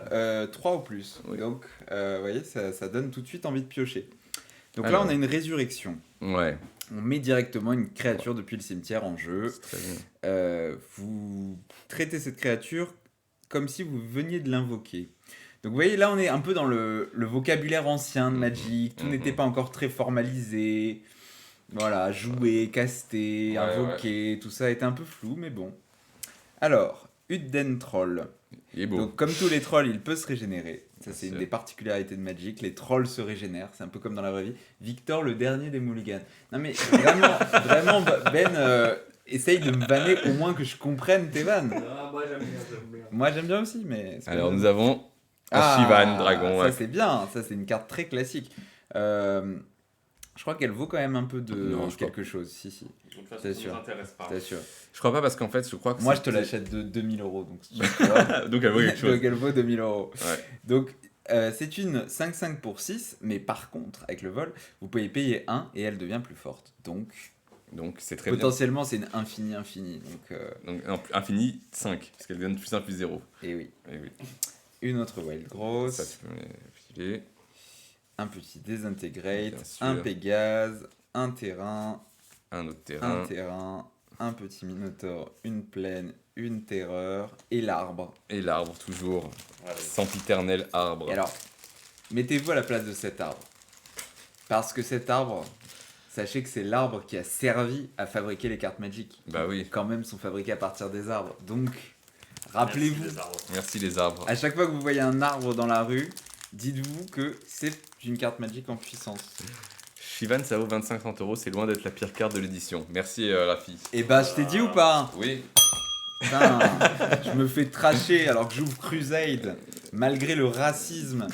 3 ou plus. Oui. Donc, vous voyez, ça donne tout de suite envie de piocher. Donc Alors. là, on a une résurrection. Ouais, On met directement une créature depuis le cimetière en jeu. c'est très bien. Vous traitez cette créature comme si vous veniez de l'invoquer. Donc vous voyez, là, on est un peu dans le vocabulaire ancien de Magic. Tout Mhm. n'était pas encore très formalisé. Voilà, jouer, caster, Ouais, invoquer, tout ça était un peu flou, mais bon. Alors, Udden Troll. Il est beau. Donc, comme tous les trolls, il peut se régénérer. Ça, c'est Bien une sûr. des particularités de Magic. Les trolls se régénèrent. C'est un peu comme dans la vraie vie. Victor, le dernier des Mulligans. Non, mais vraiment, Ben, essaye de me vanner au moins que je comprenne tes vannes. Ah, moi j'aime bien. Moi, j'aime bien aussi, mais. c'est pas Alors, bien. nous avons un Shivan dragon. Ça, Ouais. c'est bien. Ça, c'est une carte très classique. Je crois qu'elle vaut quand même un peu de Non, je crois quelque chose. Si. De toute façon, C'est ça sûr. nous intéresse pas. C'est sûr. Je crois pas parce qu'en fait, je crois que Moi, je c'est- te l'achète de 2000 euros. Donc, tu vois. Donc, elle vaut quelque chose. Donc, elle vaut 2000 euros. Ouais. Donc, c'est une 5-5 pour 6, mais par contre, avec le vol, vous pouvez payer 1 et elle devient plus forte. Donc, Donc, c'est très bien. potentiellement, c'est une infini. Donc, Donc, non, infini 5, parce qu'elle donne +1/+0. et oui. Et oui, Une autre Wild Gross, ça, tu peux me les filer. un petit Disintegrate, Bien sûr. un Pégase, un terrain, Un autre un terrain. terrain, un petit Minotaure, une plaine, une terreur et l'arbre. Et l'arbre, toujours. Allez. Sempiternel arbre. Et alors, mettez-vous à la place de cet arbre. Parce que cet arbre, sachez que c'est l'arbre qui a servi à fabriquer les cartes Magic. Bah oui. Quand même sont fabriquées à partir des arbres. Donc, rappelez-vous, Merci, les arbres. Merci les arbres. à chaque fois que vous voyez un arbre dans la rue, dites-vous que c'est une carte Magic en puissance. Shivan, ça vaut 25-30 euros, c'est loin d'être la pire carte de l'édition. Merci Rafi. Et bah, je t'ai dit ou pas? Oui. Putain, je me fais tracher alors que j'ouvre Crusade, malgré le racisme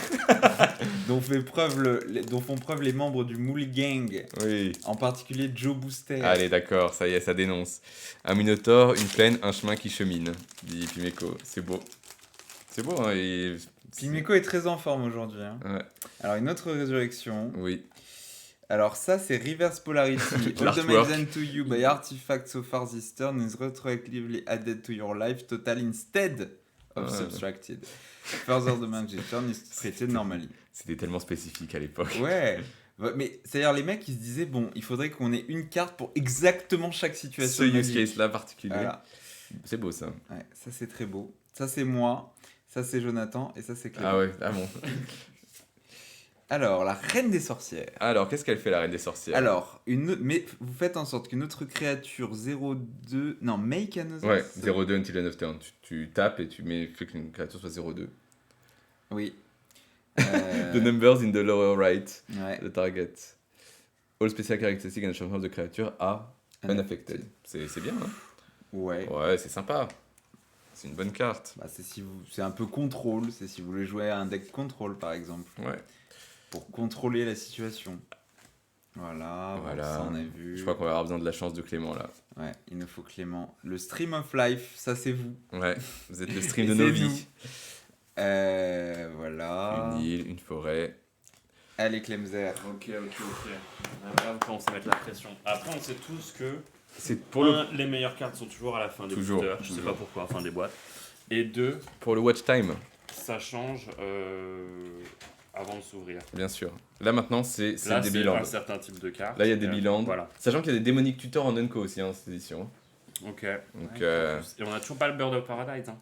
dont font preuve les membres du Mouli Gang, Oui. en particulier Joe Booster. Allez, d'accord, ça y est, ça dénonce. Un Minotaure, une plaine, un chemin qui chemine, dit Pimeko. C'est beau. C'est beau, hein, et... Pimeko est très en forme aujourd'hui. Hein. Ouais, Alors, une autre résurrection. oui. Alors, ça, c'est Reverse Polarity. All L'artwork. damage done to you by artifact so far this turn is retroactively added to your life total instead of Ouais. subtracted. Further damage this turn is treated normally. C'était tellement spécifique à l'époque. Ouais. Mais c'est-à-dire, les mecs, ils se disaient, bon, il faudrait qu'on ait une carte pour exactement chaque situation. Ce use magique. case-là particulier. Voilà. C'est beau ça. Ouais, ça, c'est très beau. Ça, c'est moi. Ça, c'est Jonathan. Et ça, c'est Clément. Ah ouais, ah bon. Alors, la Reine des Sorcières. Alors, qu'est-ce qu'elle fait la Reine des Sorcières? Alors, mais vous faites en sorte qu'une autre créature 0-2... Non, make another... Ouais, 0-2 until end of turn. Tu tapes et tu fais qu'une créature soit 0-2. Oui. The numbers in the lower right, Ouais. the target. All special characteristics and achievements of the creature are unaffected. C'est bien, hein? Ouais. Ouais, c'est sympa. C'est une bonne carte. Bah, c'est un peu contrôle, c'est si vous voulez jouer à un deck contrôle par exemple, Ouais. pour contrôler la situation. Voilà, ça on a vu. Je crois qu'on va avoir besoin de la chance de Clément là. Ouais, il nous faut Clément. Le stream of life, ça c'est vous. Ouais, vous êtes le stream Et de nos c'est vies. Voilà. Une île, une forêt. Allez Clemzer. Ok. Là, on commence à mettre la pression. Après, on sait tous que C'est pour les meilleures cartes sont toujours à la fin des Toujours, boosters. Je sais toujours. pas pourquoi, fin des boîtes. Et 2, le watch time, ça change avant de s'ouvrir. bien sûr. Là maintenant, c'est Là, des c'est bilans. un certain type de carte. Là, il y a des bilans. Voilà. Sachant qu'il y a des démoniques tutors en Unco aussi, hein, cette édition. Ok. Donc, Ouais, Et on a toujours pas le Bird of Paradise. Hein.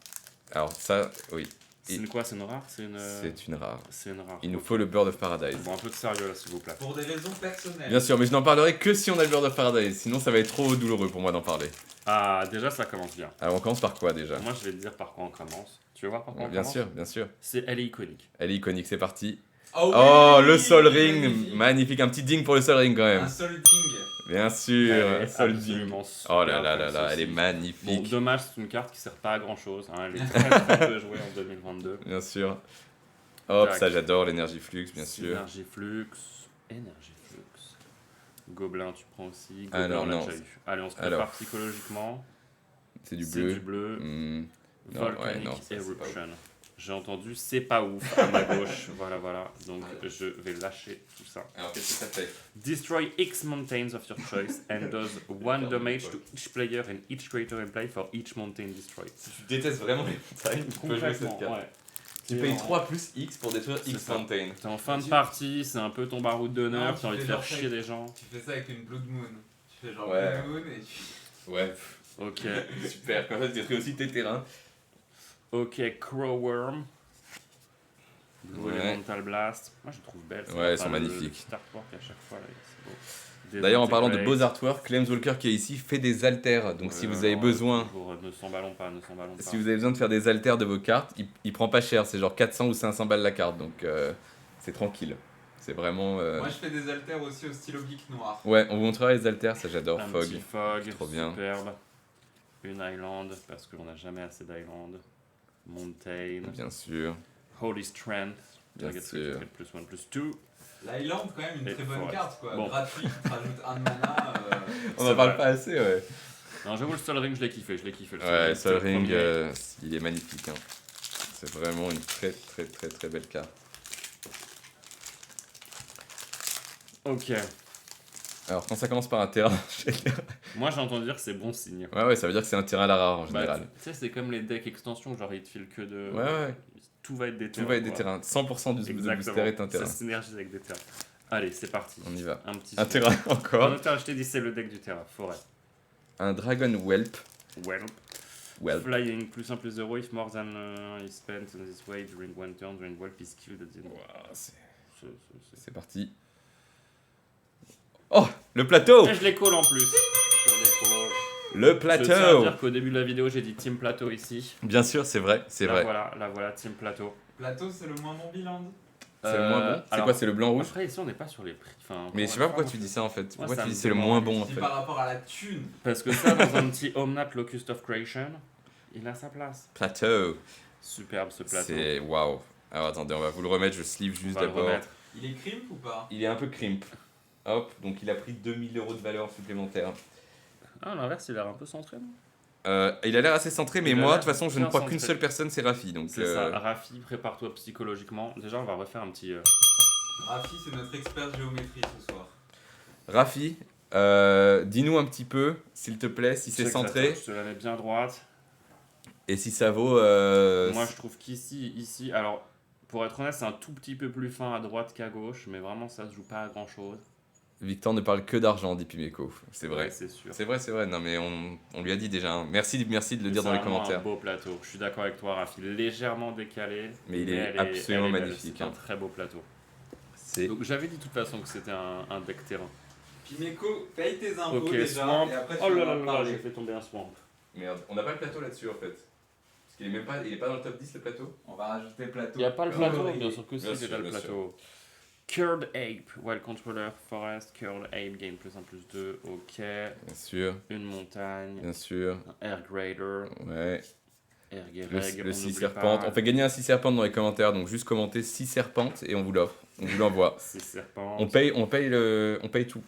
alors ça, oui, C'est une quoi? C'est une rare? C'est une rare. une rare. Il nous Ok. faut le Bird of Paradise. Bon, un peu de sérieux là, s'il vous plaît. Pour des raisons personnelles. Bien sûr, mais je n'en parlerai que si on a le Bird of Paradise. Sinon, ça va être trop douloureux pour moi d'en parler. Ah, déjà, ça commence bien. Alors, on commence par quoi déjà? Moi, je vais te dire par quoi on commence. Tu veux voir par quoi on Bien commence? sûr, bien sûr. Elle est iconique. Elle est iconique, c'est parti. Oh, oui, le Sol Ring, magnifique. magnifique. Un petit ding pour le Sol Ring quand même. Un solding. Bien sûr, Elle est Sol Ding. absolument Oh là superbe, là là là, elle est celle-ci. Bon, magnifique. dommage, c'est une carte qui sert pas à grand chose. Hein. Elle est très peu jouée en 2022. Bien sûr. Hop, Tac. ça j'adore, l'énergie flux, bien sûr. Énergie flux. Gobelin, tu prends aussi. Gobelin, Alors, on l'a non. déjà eu. Allez, on se prépare Alors. psychologiquement. C'est du C'est bleu. du bleu. Hmm, non, Volcanic ouais, non, ça, c'est pas Eruption. J'ai entendu, c'est pas ouf à ma gauche. Voilà. Donc, je vais lâcher tout ça. Alors qu'est-ce que ça fait? Destroy X mountains of your choice and does one damage to each player and each creature in play for each mountain destroyed. Si tu détestes vraiment les montagnes, tu peux jouer cette Concrètement, carte. ouais. Tu payes 3 plus X pour détruire C'est X ça. Mountain. T'es en fin de partie, c'est un peu ton baroud d'honneur, Non, t'as envie de tu faire fais chier genre des gens. Tu fais ça avec une Blood Moon. Tu fais genre Ouais. Blood Moon et tu... Ouais, Ok, super. Comme ça, tu détruis aussi tes terrains. ok, Crowworm. Blue Ouais. Elemental Blast. Moi je trouve belle. ça Ouais, va elles pas sont le magnifiques. petit artwork à chaque fois là, c'est beau. D'ailleurs, en parlant de Desintegrate. beaux artworks, Clems Walker qui est ici fait des altères. Donc si vous avez Alors, besoin, toujours, ne s'emballons pas. si vous avez besoin de faire des altères de vos cartes, il prend pas cher. C'est genre 400 ou 500 balles la carte. Donc c'est tranquille. C'est vraiment. Moi je fais des altères aussi au stylo geek noir. Ouais, on vous montrera les altères, ça j'adore. Un Fog. petit fog, trop bien. superbe. Une island, parce qu'on n'a jamais assez d'island. Mountain. Bien sûr. Holy Strength. Bien Target sûr. creature get plus 1 plus 2. L'Island quand même une Et très bonne Forest. carte quoi. Bon. Gratuit, qui te rajoute un de mana. On C'est en parle vrai. pas assez, ouais. Non, j'avoue, le Sol Ring, je l'ai kiffé. Le Ouais, Sol c'était le Ring, premier. il est magnifique. Hein. C'est vraiment une très très très très belle carte. Ok. Alors quand ça commence par un terrain, Moi, j'ai entendu dire que c'est bon signe. ouais, ça veut dire que c'est un terrain à la rare en Bah, général. tu sais, c'est comme les decks extensions, genre ils te filent que de. Ouais. Tout va être des Tout terrains. va être des quoi. terrains. 100% du Exactement. booster est un terrain. Ça synergise avec des terrains. Allez, c'est parti. On y va. Un petit. Un terrain Non, encore. non, je t'ai dit, c'est le deck du terrain. Forêt. Un Dragon Whelp. Well. Flying, plus 1 plus 0, if more than is spent in this way during one turn, during Whelp is killed at the end. Ouah, c'est C'est- c'est parti. Oh, le plateau. Et je les call en plus. Je les call. Le Je tiens à plateau. dire qu'au début de la vidéo, j'ai dit Team Plateau ici. Bien sûr, c'est vrai, c'est Là, vrai. voilà, Team Plateau. Plateau c'est le moins bon bilan. C'est le moins bon. C'est alors, quoi, c'est le blanc rouge? Après, ici, on n'est pas sur les prix. Enfin, Mais je encore sais une pas fois, pourquoi moi, tu je- dis ça en fait. Pourquoi ça tu me dis c'est le demande. moins bon en Si fait? par rapport à la thune. Parce que ça, dans un petit Omnat Locust of Creation, il a sa place. Plateau. Superbe ce plateau. C'est waouh. Alors attendez, on va vous le remettre. Je sleeve On juste va le d'abord. remettre. Il est crimp ou pas? Il est un peu crimp. Hop, donc il a pris 2000 € de valeur supplémentaire. Ah, à l'inverse, il a l'air un peu centré, non? Il a l'air assez centré, mais Il a moi, de l'air toute façon, je ne bien crois qu'une centré. seule personne, c'est Rafi. Donc, C'est ça, Rafi, prépare-toi psychologiquement. Déjà, on va refaire un petit. Rafi c'est notre expert géométrie ce soir. Rafi, dis-nous un petit peu, s'il te plaît, si c'est check centré ça, je te la mets bien droite. et si ça vaut. Moi, je trouve ici, alors, pour être honnête, c'est un tout petit peu plus fin à droite qu'à gauche, mais vraiment, ça se joue pas à grand chose. Victor ne parle que d'argent, dit Pimeco. C'est vrai. Ouais, c'est sûr. C'est vrai. Non, mais on lui a dit déjà. Hein. Merci de le dire C'est dans les vraiment commentaires. un beau plateau. Je suis d'accord avec toi, Rafi. Légèrement décalé. Mais il est elle absolument elle est belle. magnifique, C'est un hein. très beau plateau. C'est Donc, j'avais dit de toute façon que c'était un deck terrain. Pimeco, paye tes impôts Ok, déjà Swamp. et après tu Oh là vas là en là, parler. j'ai fait tomber un Swamp. Merde, on n'a pas le plateau là-dessus en fait. Parce qu'il est même pas, il est pas dans le top 10 le plateau. On va rajouter plateau. Il n'y a pas le Ah, plateau, oui. bien sûr que si, Bien c'est sûr, là le bien plateau. Curled Ape, Wild Controller, Forest, Curled Ape, gain plus 1 plus 2, ok. Bien sûr, Une montagne, bien sûr. un Air Grader, Ouais. Ergereg, Le 6 n'oublie serpentes. pas. On fait gagner un 6 serpentes dans les commentaires, donc juste commentez 6 serpentes et on vous l'offre. On vous l'envoie. 6 serpents. On paye tout.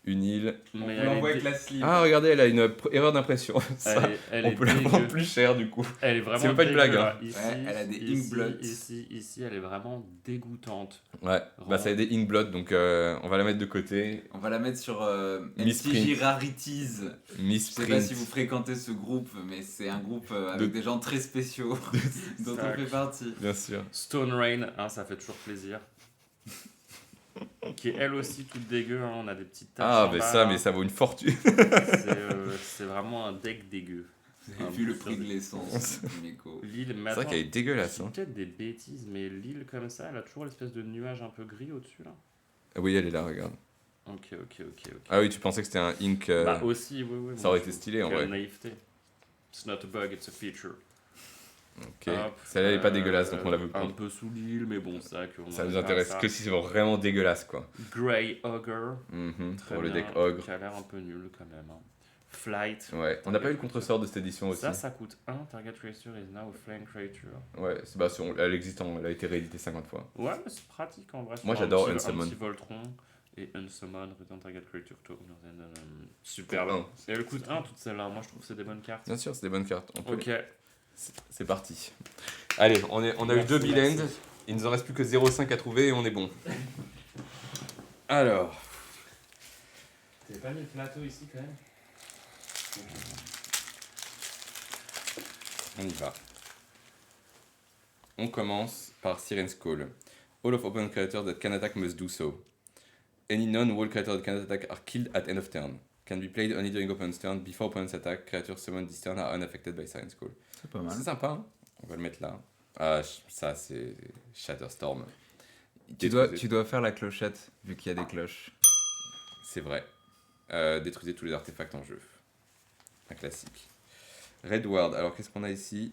Une île. On Mais peut elle est l'envoyer dé- avec la sleeve. Ah, regardez, elle a une erreur d'impression. Ça, elle on est peut la dégueu. vendre plus cher du coup. Elle est vraiment C'est pas une blague, hein. dégueu, là. Ici, Ouais, elle a des ici, inkblots. ici, elle est vraiment dégoûtante. Ouais, bah ça a des Inkblood, donc on va la mettre de côté. On va la mettre sur Misprint. MTJ Rarities. Je Miss sais pas si vous fréquentez ce groupe, mais c'est un groupe avec des gens très spéciaux dont on fait partie. Bien sûr. Stone Rain, hein, ça fait toujours plaisir. Qui est elle aussi toute dégueu, hein, on a des petites taches. Ah, en mais bas, ça, là. mais ça vaut une fortune. C'est vraiment un deck dégueu. J'ai vu le prix de l'essence, Miko. L'île, C'est mais vrai attends, qu'elle est dégueulasse. c'est Hein. peut-être des bêtises, mais l'île comme ça, elle a toujours l'espèce de nuage un peu gris au-dessus là. Oui, elle est là, regarde. Ok. Ah oui, tu pensais que c'était un Ink. Bah aussi, oui. ça aurait été stylé en Quelle vrai. naïveté. It's not a bug, it's a feature. Ok. Hop, Celle-là, elle est pas dégueulasse, donc on la veut Un prendre. peu sous l'île, mais bon, ça que Ça nous intéresse que si c'est vraiment dégueulasse, quoi. Grey Ogre, très Pour le bien, deck Ogre. qui a l'air un peu nul quand même. Hein. Flight. Ouais, on n'a pas eu le contresort de cette édition aussi. Ça coûte 1. Target creature is now a flying creature. Ouais, elle existe, elle a été rééditée 50 fois. Ouais, mais c'est pratique en vrai. Moi, sur j'adore un petit Unsummon. Voltron et Unsummon, return target creature to owner, superbe. Un. Et elle coûte 1 toutes celles-là. Moi, je trouve que c'est des bonnes cartes. Bien sûr, c'est des bonnes cartes. On peut- Ok. C'est parti. Allez, on a eu Merci, 2 bill merci. ends. Il nous en reste plus que 0,5 à trouver et on est bon. Alors, T'avais pas mis le plateau ici quand même? on y va. On commence par Siren's Call. All of opponent creatures that can attack must do so. Any non-wall creatures that can attack are killed at end of turn. Can be played only during opponent's turn. Before opponent's attack, creatures summoned this turn are unaffected by Siren's Call. C'est pas mal. C'est sympa, hein. On va le mettre là. Ah, ça c'est Shatterstorm. Tu dois faire la clochette, vu qu'il y a des cloches. C'est vrai. Détruisez tous les artefacts en jeu. Un classique. Redward, alors qu'est-ce qu'on a ici?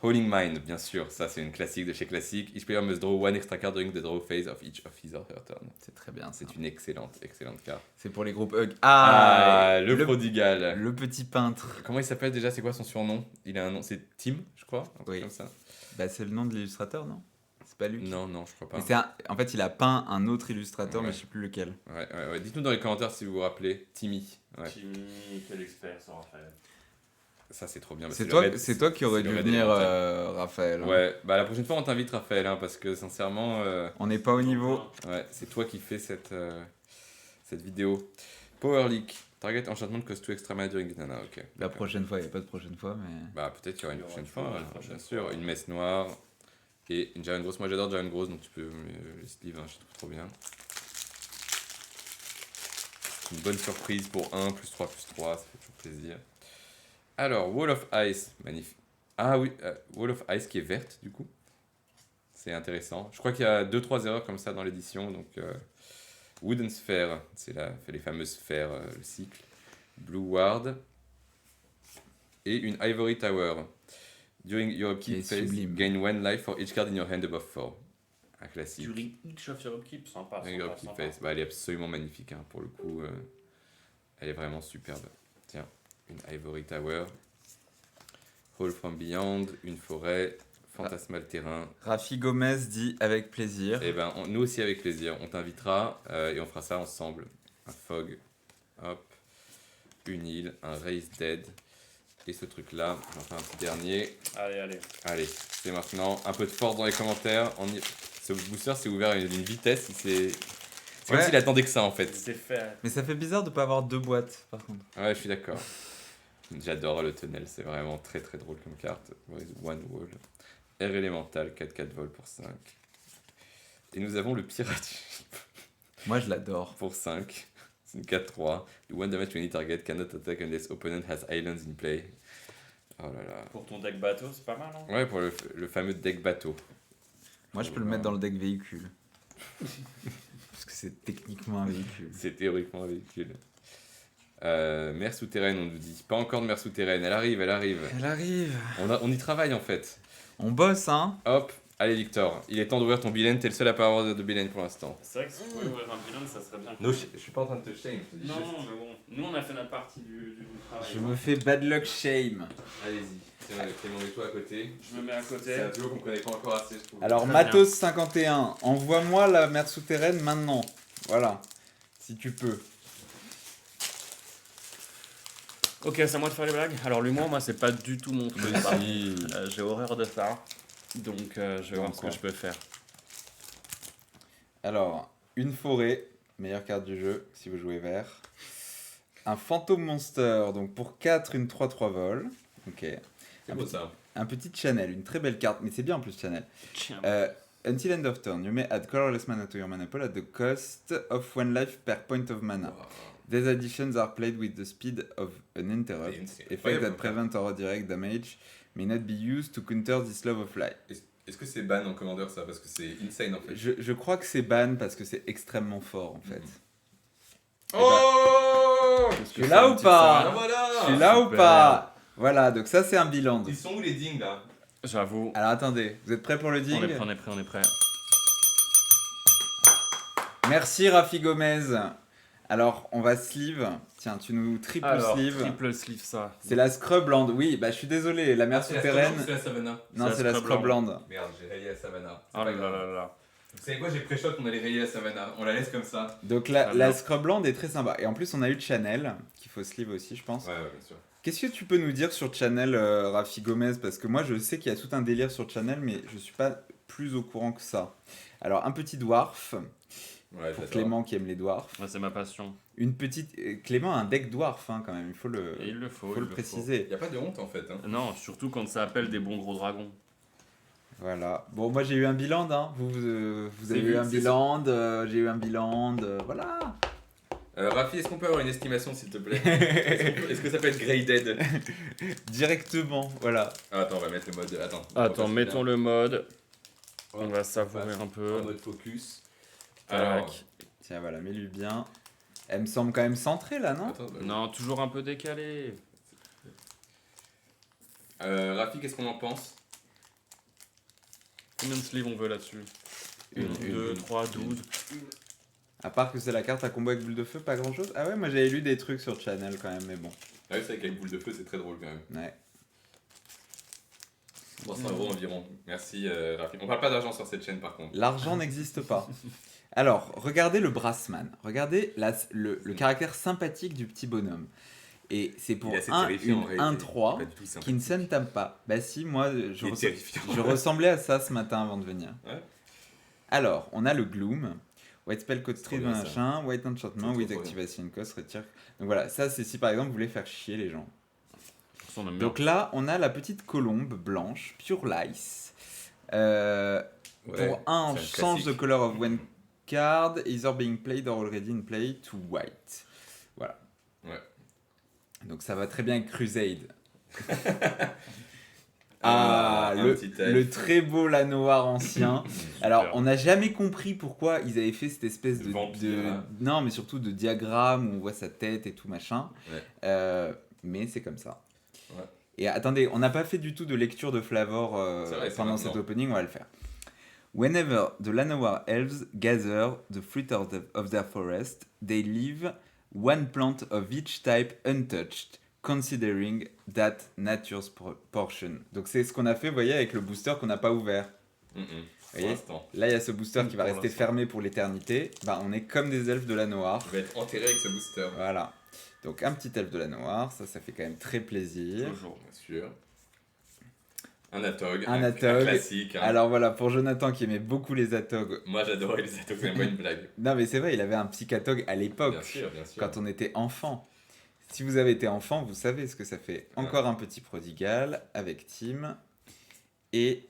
Howling Mind, bien sûr, ça c'est une classique de chez Classic. Each player must draw one extra card during the draw phase of each of his or her turn. C'est très bien, C'est une excellente carte. C'est pour les groupes Hug. Le prodigal. Le petit peintre. Comment il s'appelle déjà? C'est quoi son surnom? Il a un nom, c'est Tim, je crois, un truc Oui. comme ça. Bah, c'est le nom de l'illustrateur, non? C'est pas lui? Non, je crois pas. Mais en fait, il a peint un autre illustrateur, Ouais. mais je sais plus lequel. Ouais. Dites-nous dans les commentaires si vous vous rappelez. Timmy. Ouais. Timmy, quel expert ça Raphaël. Ça c'est trop bien. Bah, C'est le toi, raid- c'est toi qui aurais c'est dû le raid venir, élémental. Raphaël. hein. Ouais, bah la prochaine fois on t'invite Raphaël, hein, parce que sincèrement, On n'est pas au niveau. ouais, c'est toi qui fais cette vidéo. Power Leak. Target enchantment cost 2 extra mana during nana, ok. La prochaine fois, il n'y a pas de prochaine fois, mais. Bah peut-être qu'il y aura une Il y aura prochaine toujours fois, une prochaine bien fois. sûr. Une messe noire et une Giant Grosse. Moi j'adore Giant Grosse, donc tu peux les sleeves, hein, je trouve trop bien. Une bonne surprise pour 1, plus 3, plus 3, ça fait toujours plaisir. Alors, Wall of Ice, magnifique. Ah oui, Wall of Ice qui est verte du coup. C'est intéressant. Je crois qu'il y a 2-3 erreurs comme ça dans l'édition. Donc, Wooden Sphere, c'est les fameuses sphères, le cycle. Blue Ward. Et une Ivory Tower. During your Qui est upkeep phase, sublime. gain 1 life for each card in your hand above 4. Un classique. During each of your upkeep, sympa. During your upkeep phase. Bah, elle est absolument magnifique, hein, pour le coup. Elle est vraiment superbe. Tiens, une Ivory Tower. Hall from Beyond, une forêt, fantasmal terrain. Rafi Gomez dit avec plaisir. Et ben, nous aussi avec plaisir, on t'invitera et on fera ça ensemble. Un fog, hop, une île, un raise dead. Et ce truc là, j'en fais un petit dernier. Allez. Allez, c'est maintenant un peu de force dans les commentaires. Ce booster s'est ouvert à une vitesse, c'est comme Ouais. s'il attendait que ça en fait. C'est fait. Mais ça fait bizarre de pas avoir deux boîtes, par contre. Ouais, je suis d'accord. J'adore le tunnel, c'est vraiment très très drôle comme carte. What is one wall? Air élémental, 4-4 vol pour 5. Et nous avons le pirate ship Moi, je l'adore. pour 5. C'est une 4-3. Do one damage to any target, cannot attack unless opponent has islands in play. Oh là là. Pour ton deck bateau, c'est pas mal, hein. Ouais, pour le fameux deck bateau. Moi, je peux le mettre dans le deck véhicule. Parce que c'est techniquement un véhicule. C'est théoriquement un véhicule. Mer souterraine, on nous dit. Pas encore de mer souterraine, elle arrive. Elle arrive. On y travaille en fait. On bosse, hein. Hop, allez Victor, il est temps d'ouvrir ton bilan, t'es le seul à pas avoir de bilan pour l'instant. C'est vrai que si tu pouvais ouvrir un bilan, ça serait bien. Non, je suis pas en train de te shame. je te dis Non, juste. mais bon. Nous, on a fait notre partie du travail. Je me fais bad luck shame. Allez-y. Clément, mets-toi à côté. Je me mets à côté. C'est un duo qu'on connaît pas encore assez, je trouve. Alors, Très Matos 51, envoie-moi la mer souterraine maintenant. Voilà, si tu peux. Ok, c'est à moi de faire les blagues. Alors l'humour, moi, c'est pas du tout mon truc. Si. J'ai horreur de ça. Donc je vais voir ce que je peux faire. Alors, une forêt, meilleure carte du jeu si vous jouez vert. Un fantôme monster, donc pour 4, une 3-3 vol. Ok. C'est beau ça. Un petit channel, une très belle carte, mais c'est bien en plus channel. Until end of turn, you may add colorless mana to your mana pool at the cost of 1 life per point of mana. Wow. These additions are played with the speed of an interrupt. C'est insane. Effect Ouais, that bon, prevent or direct damage may not be used to counter this love of light. Est-ce que c'est ban en commandeur ça? Parce que c'est insane en fait. Je crois que c'est ban parce que c'est extrêmement fort en fait. Oh Je suis là ou pas Ah voilà. Je suis là ou super. pas Voilà, donc ça c'est un bilan. Ils sont où les dings là? J'avoue. Alors attendez, vous êtes prêts pour le ding? On est prêt. Merci Rafi Gomez. Alors on va sleeve. Tiens, tu nous triple Alors, sleeve. triple sleeve ça. C'est la Scrubland. Oui, bah je suis désolé, la mer souterraine. C'est la Savannah. Non, c'est c'est la la Scrubland. Scrubland. Merde, j'ai rayé la Savannah. C'est Oh pas là grave. là là. Vous savez quoi, j'ai pré-shot, on allait rayer la Savannah. On la laisse comme ça. Donc Très la bien. Scrubland est très sympa. Et en plus on a eu Channel, qu'il faut sleeve aussi je pense. Ouais, bien sûr. Qu'est-ce que tu peux nous dire sur Channel, Rafi Gomez? Parce que moi je sais qu'il y a tout un délire sur Channel, mais je suis pas plus au courant que ça. Alors un petit dwarf, Ouais, pour ça Clément qui aime les dwarfs. Ouais, c'est ma passion. Une petite... Clément a un deck dwarf hein, quand même, il faut Et il le faut. faut le préciser. Y a pas de honte en fait. Hein. Non, surtout quand ça appelle des bons gros dragons. Voilà. Bon, moi j'ai eu un biland, hein. Vous C'est avez vu, eu un c'est biland, j'ai eu un biland, voilà. Rafi, est-ce qu'on peut avoir une estimation s'il te plaît? Est-ce que ça peut être graded? Directement, voilà. Ah, attends, on va mettre le mode. Attends, Attends, mettons le mode. Ouais, On va savourer un peu. en mode focus. Tac. Alors, Tiens, voilà, mets-lui bien. Elle me semble quand même centrée là, non? attends, Non, toujours un peu décalé. Rafi, qu'est-ce qu'on en pense? Combien de sleeves on veut là-dessus Une, 2, 3, 12. À part que c'est la carte à combo avec boule de feu, pas grand chose. Ah ouais, moi j'avais lu des trucs sur Channel quand même, mais bon. Ah oui, c'est vrai qu'avec boule de feu, c'est très drôle quand même. Ouais. 300 € environ. Merci Rafi. On parle pas d'argent sur cette chaîne par contre. L'argent n'existe pas. Alors, regardez le Brassman. Regardez le caractère sympathique du petit bonhomme. Et c'est pour Il est assez un, terrifiant, en une réalité. 1-3 Pas du tout sympathique. qui ne s'entame pas. Bah si, moi Il est terrifiant. je ressemblais à ça ce matin avant de venir. Ouais. Alors, on a le Gloom. White Spell Code Street, bien, ça. machin. White Enchantment, Trop with bien. Activation Cost, retire. Donc voilà, ça c'est si par exemple vous voulez faire chier les gens. On aime bien. Donc là, on a la petite colombe blanche, Pure Lice. Ouais, Pour un, c'est un change the classique. color of one card, either being played or already in play to white. Voilà. Ouais. Donc ça va très bien avec Crusade. Ah, Un le, petit elfe. le très beau Lanoir ancien. Alors, Super. on n'a jamais compris pourquoi ils avaient fait cette espèce de, Vampire, hein. non, mais surtout de diagramme où on voit sa tête et tout machin. Ouais. Mais c'est comme ça. Ouais. Et attendez, on n'a pas fait du tout de lecture de Flavor C'est vrai, c'est pendant maintenant. cet opening, on va le faire. Whenever the Llanowar elves gather the fruit of their forest, they leave one plant of each type untouched, considering that nature's portion. Donc c'est ce qu'on a fait, vous voyez, avec le booster qu'on n'a pas ouvert. Pour voyez l'instant. Là, il y a ce booster qui va Pour rester l'instant. fermé pour l'éternité. Bah, on est comme des elfes de Llanowar. Je vais être enterré avec ce booster. Voilà. Donc un petit elfe de Llanowar, ça fait quand même très plaisir. Toujours. Bien sûr. Un Atog. Un Un Atog. classique. Hein. Alors voilà, pour Jonathan qui aimait beaucoup les Atog. Moi j'adorais les Atog, c'est pas une blague. Non mais c'est vrai, il avait un petit Atog à l'époque, Bien sûr, bien sûr. quand on était enfant. Si vous avez été enfant, vous savez ce que ça fait. Encore un petit prodigal avec Tim. Et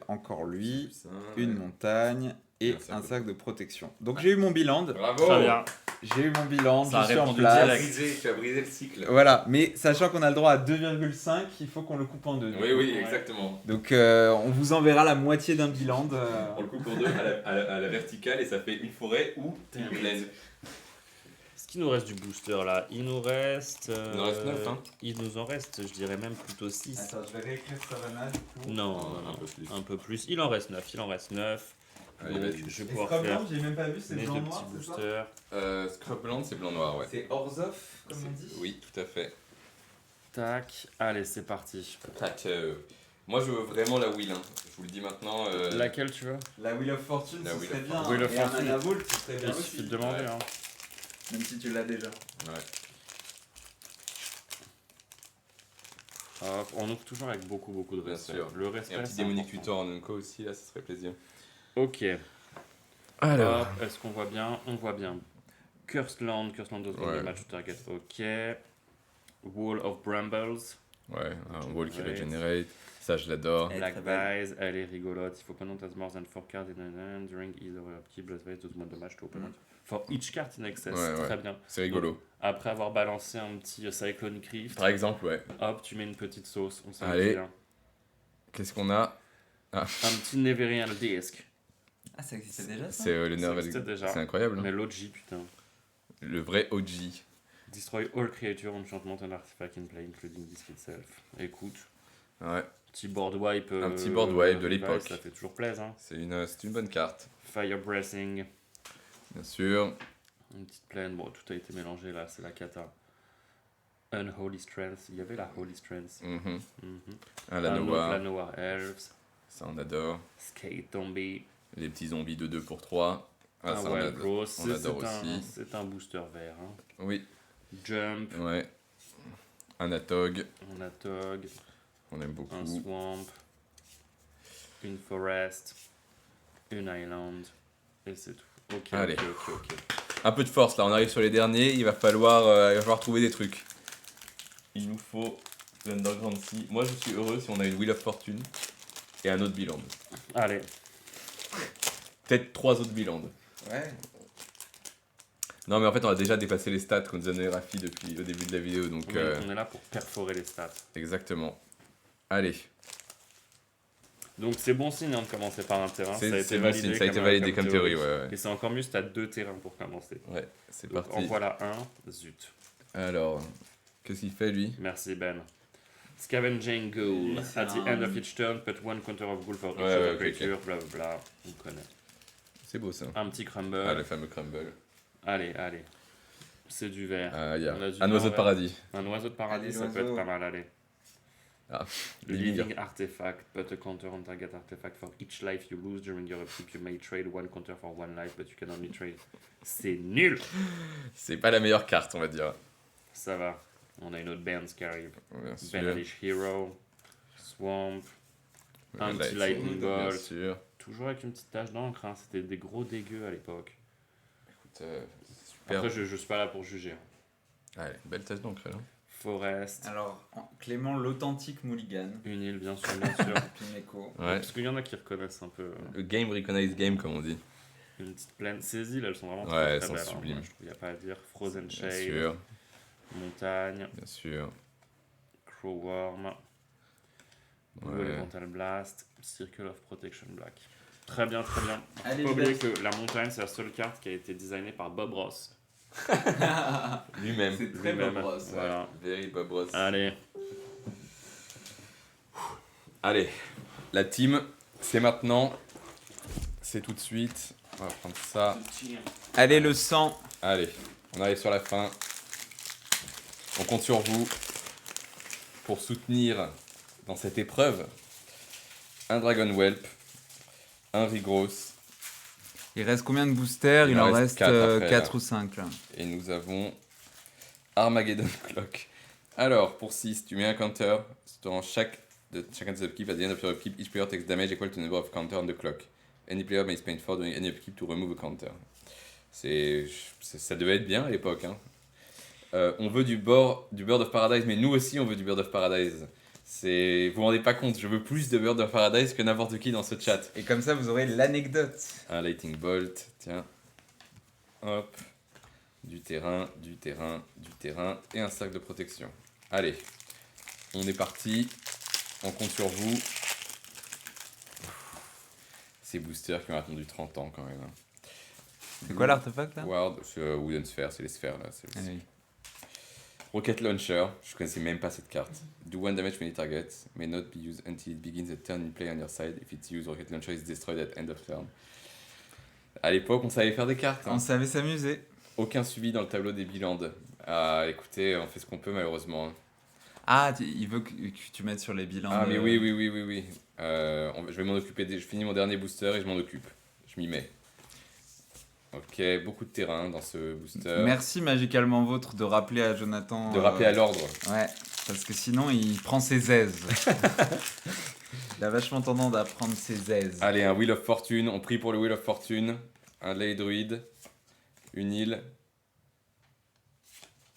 encore lui, Putain, une ouais. montagne et Un cercle. un sac de protection. Donc j'ai eu mon bilan. Bravo. Très bien. J'ai eu mon bilan, Ça a je suis en répondu Tu as place. direct. brisé le cycle. Voilà, mais sachant qu'on a le droit à 2,5, il faut qu'on le coupe en deux. Oui, oui, exactement. Donc on vous enverra la moitié d'un bilan. On le coupe en deux à la verticale et ça fait une forêt ou une plaine. Est-ce qu'il nous reste du booster là? Il nous reste. Il en reste 9, hein. Il nous en reste, je dirais même plutôt 6. Attends, je vais réécrire Savannah du coup. Non, Oh, non, un non, peu plus. un peu plus. Il en reste 9. Il en reste 9. Allez, Donc vas-y. je vais Et pouvoir faire Scrubland, j'ai même pas vu, c'est mes deux blanc petits noir, c'est ça? boosters. Scrubland, c'est blanc-noir, ouais. C'est Orzhov, comme on dit. Oui, tout à fait. tac. Allez, c'est parti. Tac, moi je veux vraiment la wheel, hein. Je vous le dis maintenant. Laquelle tu veux? La Wheel of Fortune, La ce Wheel serait of bien. Wheel of Et un Fortune. Mana Vault, ce serait bien Il aussi. suffit de demander. Ouais. Hein. Même si tu l'as déjà. Ouais. Hop, on ouvre toujours avec beaucoup de Bien respect. sûr. Le Et respect, un petit c'est démonique important. tutor en Unco aussi, là, ça serait plaisir. Ok. Alors. Hop, est-ce qu'on voit bien? On voit bien. Cursed Land does Ouais. the match to target. Ok. Wall of Brambles. Ouais, un wall qui Ouais. régénérate. Ça, je l'adore. Elle est Black très belle. Vise, elle est rigolote. If opponent has more than 4 cards in an hand during either upkeep, Blood Vise does more damage to opponent. For each card in excess. Ouais, ouais. Très bien. C'est rigolo. Après avoir balancé un petit Cyclonic Rift, Par exemple, ouais. hop, tu mets une petite sauce. On s'en Allez. bien. Qu'est-ce qu'on a? Un petit Neverian Disc. Ah, ça existait déjà ça? C'est le Ça nerf. existait déjà. C'est incroyable. Mais Hein. l'OG, putain. Le vrai OG. Destroy all creature, enchantment and artifact in play, including Disc itself. Écoute, Ouais, petit board wipe. Un petit board wipe de Revive, l'époque. Ça fait toujours plaisir. Hein. c'est une bonne carte. Fire Breathing. Bien sûr. Une petite plaine. Bon, tout a été mélangé là, c'est la cata. Unholy Strength. Il y avait la Holy Strength. Mhm. Mhm. Un Un autre Lanoir. Lanoir Elves. Ça, on adore. Skate Zombie. Les petits zombies de 2 pour 3. Ah, Un ça, on Wild adore. Rose. on adore C'est aussi. c'est un booster vert. Hein. Oui, Jump. ouais. Un Atog. On a Tog. On aime beaucoup. Un Swamp. Une Forest. Une Island. Et c'est tout. Ok, Allez. ok. Un peu de force là, on arrive sur les derniers. Il va falloir trouver des trucs. Il nous faut l'Underground Sea. Moi, je suis heureux si on a une Wheel of Fortune et un autre Biland. Allez. Peut-être 3 autres Biland. Ouais. Non, mais en fait, on a déjà dépassé les stats qu'on nous donnait Rafi depuis le début de la vidéo. Donc, Oui, on est là pour perforer les stats. exactement. Allez. Donc c'est bon signe hein, de commencer par un terrain. C'est Ça a c'est été bon validé, signe, ça a été validé comme théorie. Ouais, ouais. Et c'est encore mieux si tu as 2 terrains pour commencer. Ouais, c'est Donc, parti. en voilà un. Zut. Alors, qu'est-ce qu'il fait lui? Merci Ben. Scavenging Ghoul. C'est At the un- end of each turn, put one counter of ghoul for each Ouais, other ok, creature. Blablabla. On connaît. C'est beau ça. Un petit crumble. Ah, le fameux crumble. Allez. C'est du vert. Ah, il y a On a du un oiseau de vert. paradis. Un oiseau de paradis, Allez, ça peut l'oiseau. être pas mal. Allez. Ah, Living Artifact. Put a counter on target artifact for each life you lose during your upkeep. You may trade one counter for one life, but you can only trade. C'est nul. C'est pas la meilleure carte, on va dire. Ça va. On a une autre Bands qui arrive. Bien sûr. Benalish Hero. Swamp. Un Ouais, petit Lightning, Lightning Bien Bolt. sûr. Toujours avec une petite tache d'encre. Hein. C'était des gros dégueux à l'époque. Écoute, super. Après, je suis pas là pour juger. hein. Allez, belle tasse d'encre là. Forest. Alors, Clément, l'authentique Mulligan. Une île, bien sûr, bien sûr. Pimeco. Ouais. Parce qu'il y en a qui reconnaissent un peu Le game recognize game, comme on dit. une petite plaine. Ces îles, elles sont vraiment Ouais, très, elles très sont belles. hein. sublimes. Moi, je trouve qu'il n'y a pas à dire. Frozen Bien Shade. sûr, Montagne. bien sûr. Crowworm. Blue Ouais. Elemental Blast. Circle of Protection Black. Très bien, très bien. Allez, Faut pas oublier les que la montagne, c'est la seule carte qui a été designée par Bob Ross. Lui-même. C'est très Lui-même. Bob Ross. Voilà. Very Bob Ross. Allez. Allez, la team, c'est maintenant. C'est tout de suite. On va prendre ça. Allez, le sang. Allez, on arrive sur la fin. On compte sur vous pour soutenir dans cette épreuve un Dragon Whelp, un Rigros, Il reste combien de boosters? Il en reste quatre après, 4 là. ou 5 là. et nous avons Armageddon Clock. Alors, pour 6, tu mets un counter dans chacun de tes upkeep. At the end of your upkeep, each player takes damage equal to the number of counters on the clock. Any player may spend 4 during any upkeep to remove a counter. Ça devait être bien à l'époque. Hein. On veut du Bird of Paradise, mais nous aussi on veut du Bird of Paradise. Vous vous rendez pas compte, je veux plus de Bird of Paradise que n'importe qui dans ce chat. Et comme ça, vous aurez l'anecdote. Un Lightning Bolt, tiens. Hop. Du terrain, et un cercle de protection. Allez, on est parti. On compte sur vous. Ces boosters qui ont attendu 30 ans quand même. Hein. C'est quoi l'artefact là? Ward, c'est Wooden Sphere, c'est les sphères là. Ah oui. Rocket Launcher, je connaissais même pas cette carte. Do one damage when it targets, may not be used until it begins a turn in play on your side. If it's used, Rocket Launcher is destroyed at end of turn. À l'époque, on savait faire des cartes. Hein. On savait s'amuser. Aucun suivi dans le tableau des bilans. Ah, écoutez, on fait ce qu'on peut malheureusement. Ah, il veut que tu mettes sur les bilans. Ah, de- mais oui. Je vais m'en occuper. Je finis mon dernier booster et je m'en occupe. Je m'y mets. Ok, beaucoup de terrain dans ce booster. Merci Magicalement Vôtre de rappeler à Jonathan. De rappeler à l'ordre. Ouais, parce que sinon il prend ses aises. Il a vachement tendance à prendre ses aises. Allez, un Wheel of Fortune. On prie pour le Wheel of Fortune. Un Ley Druid. Une île.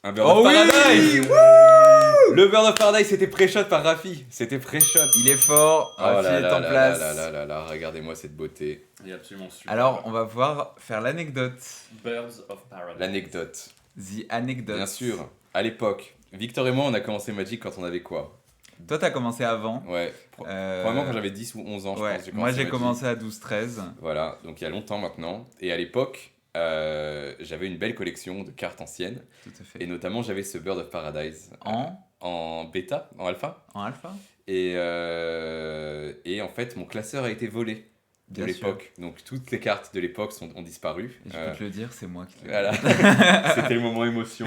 Un Bird Oh of oui Paradise. Wouh Le Bird of Paradise, c'était pré-shot par Rafi. C'était pré-shot. Il est fort, Oh Rafi là est là en là place. là, regardez-moi cette beauté. Il est absolument super. Alors, on va pouvoir faire l'anecdote. Birds of Paradise. L'anecdote. The anecdote. Bien sûr. À l'époque, Victor et moi, on a commencé Magic quand on avait quoi? Toi, t'as commencé avant. Ouais. Probablement quand j'avais 10 ou 11 ans, je Ouais, pense. moi j'ai Magic. commencé à 12-13. Voilà, donc il y a longtemps maintenant. Et à l'époque, j'avais une belle collection de cartes anciennes. Tout à fait. Et notamment, j'avais ce Bird of Paradise. En bêta, en alpha. En alpha. Et en fait, mon classeur a été volé de Bien l'époque. Donc toutes les cartes de l'époque ont disparu. Et je peux te le dire, c'est moi qui l'ai. Voilà, c'était le moment émotion.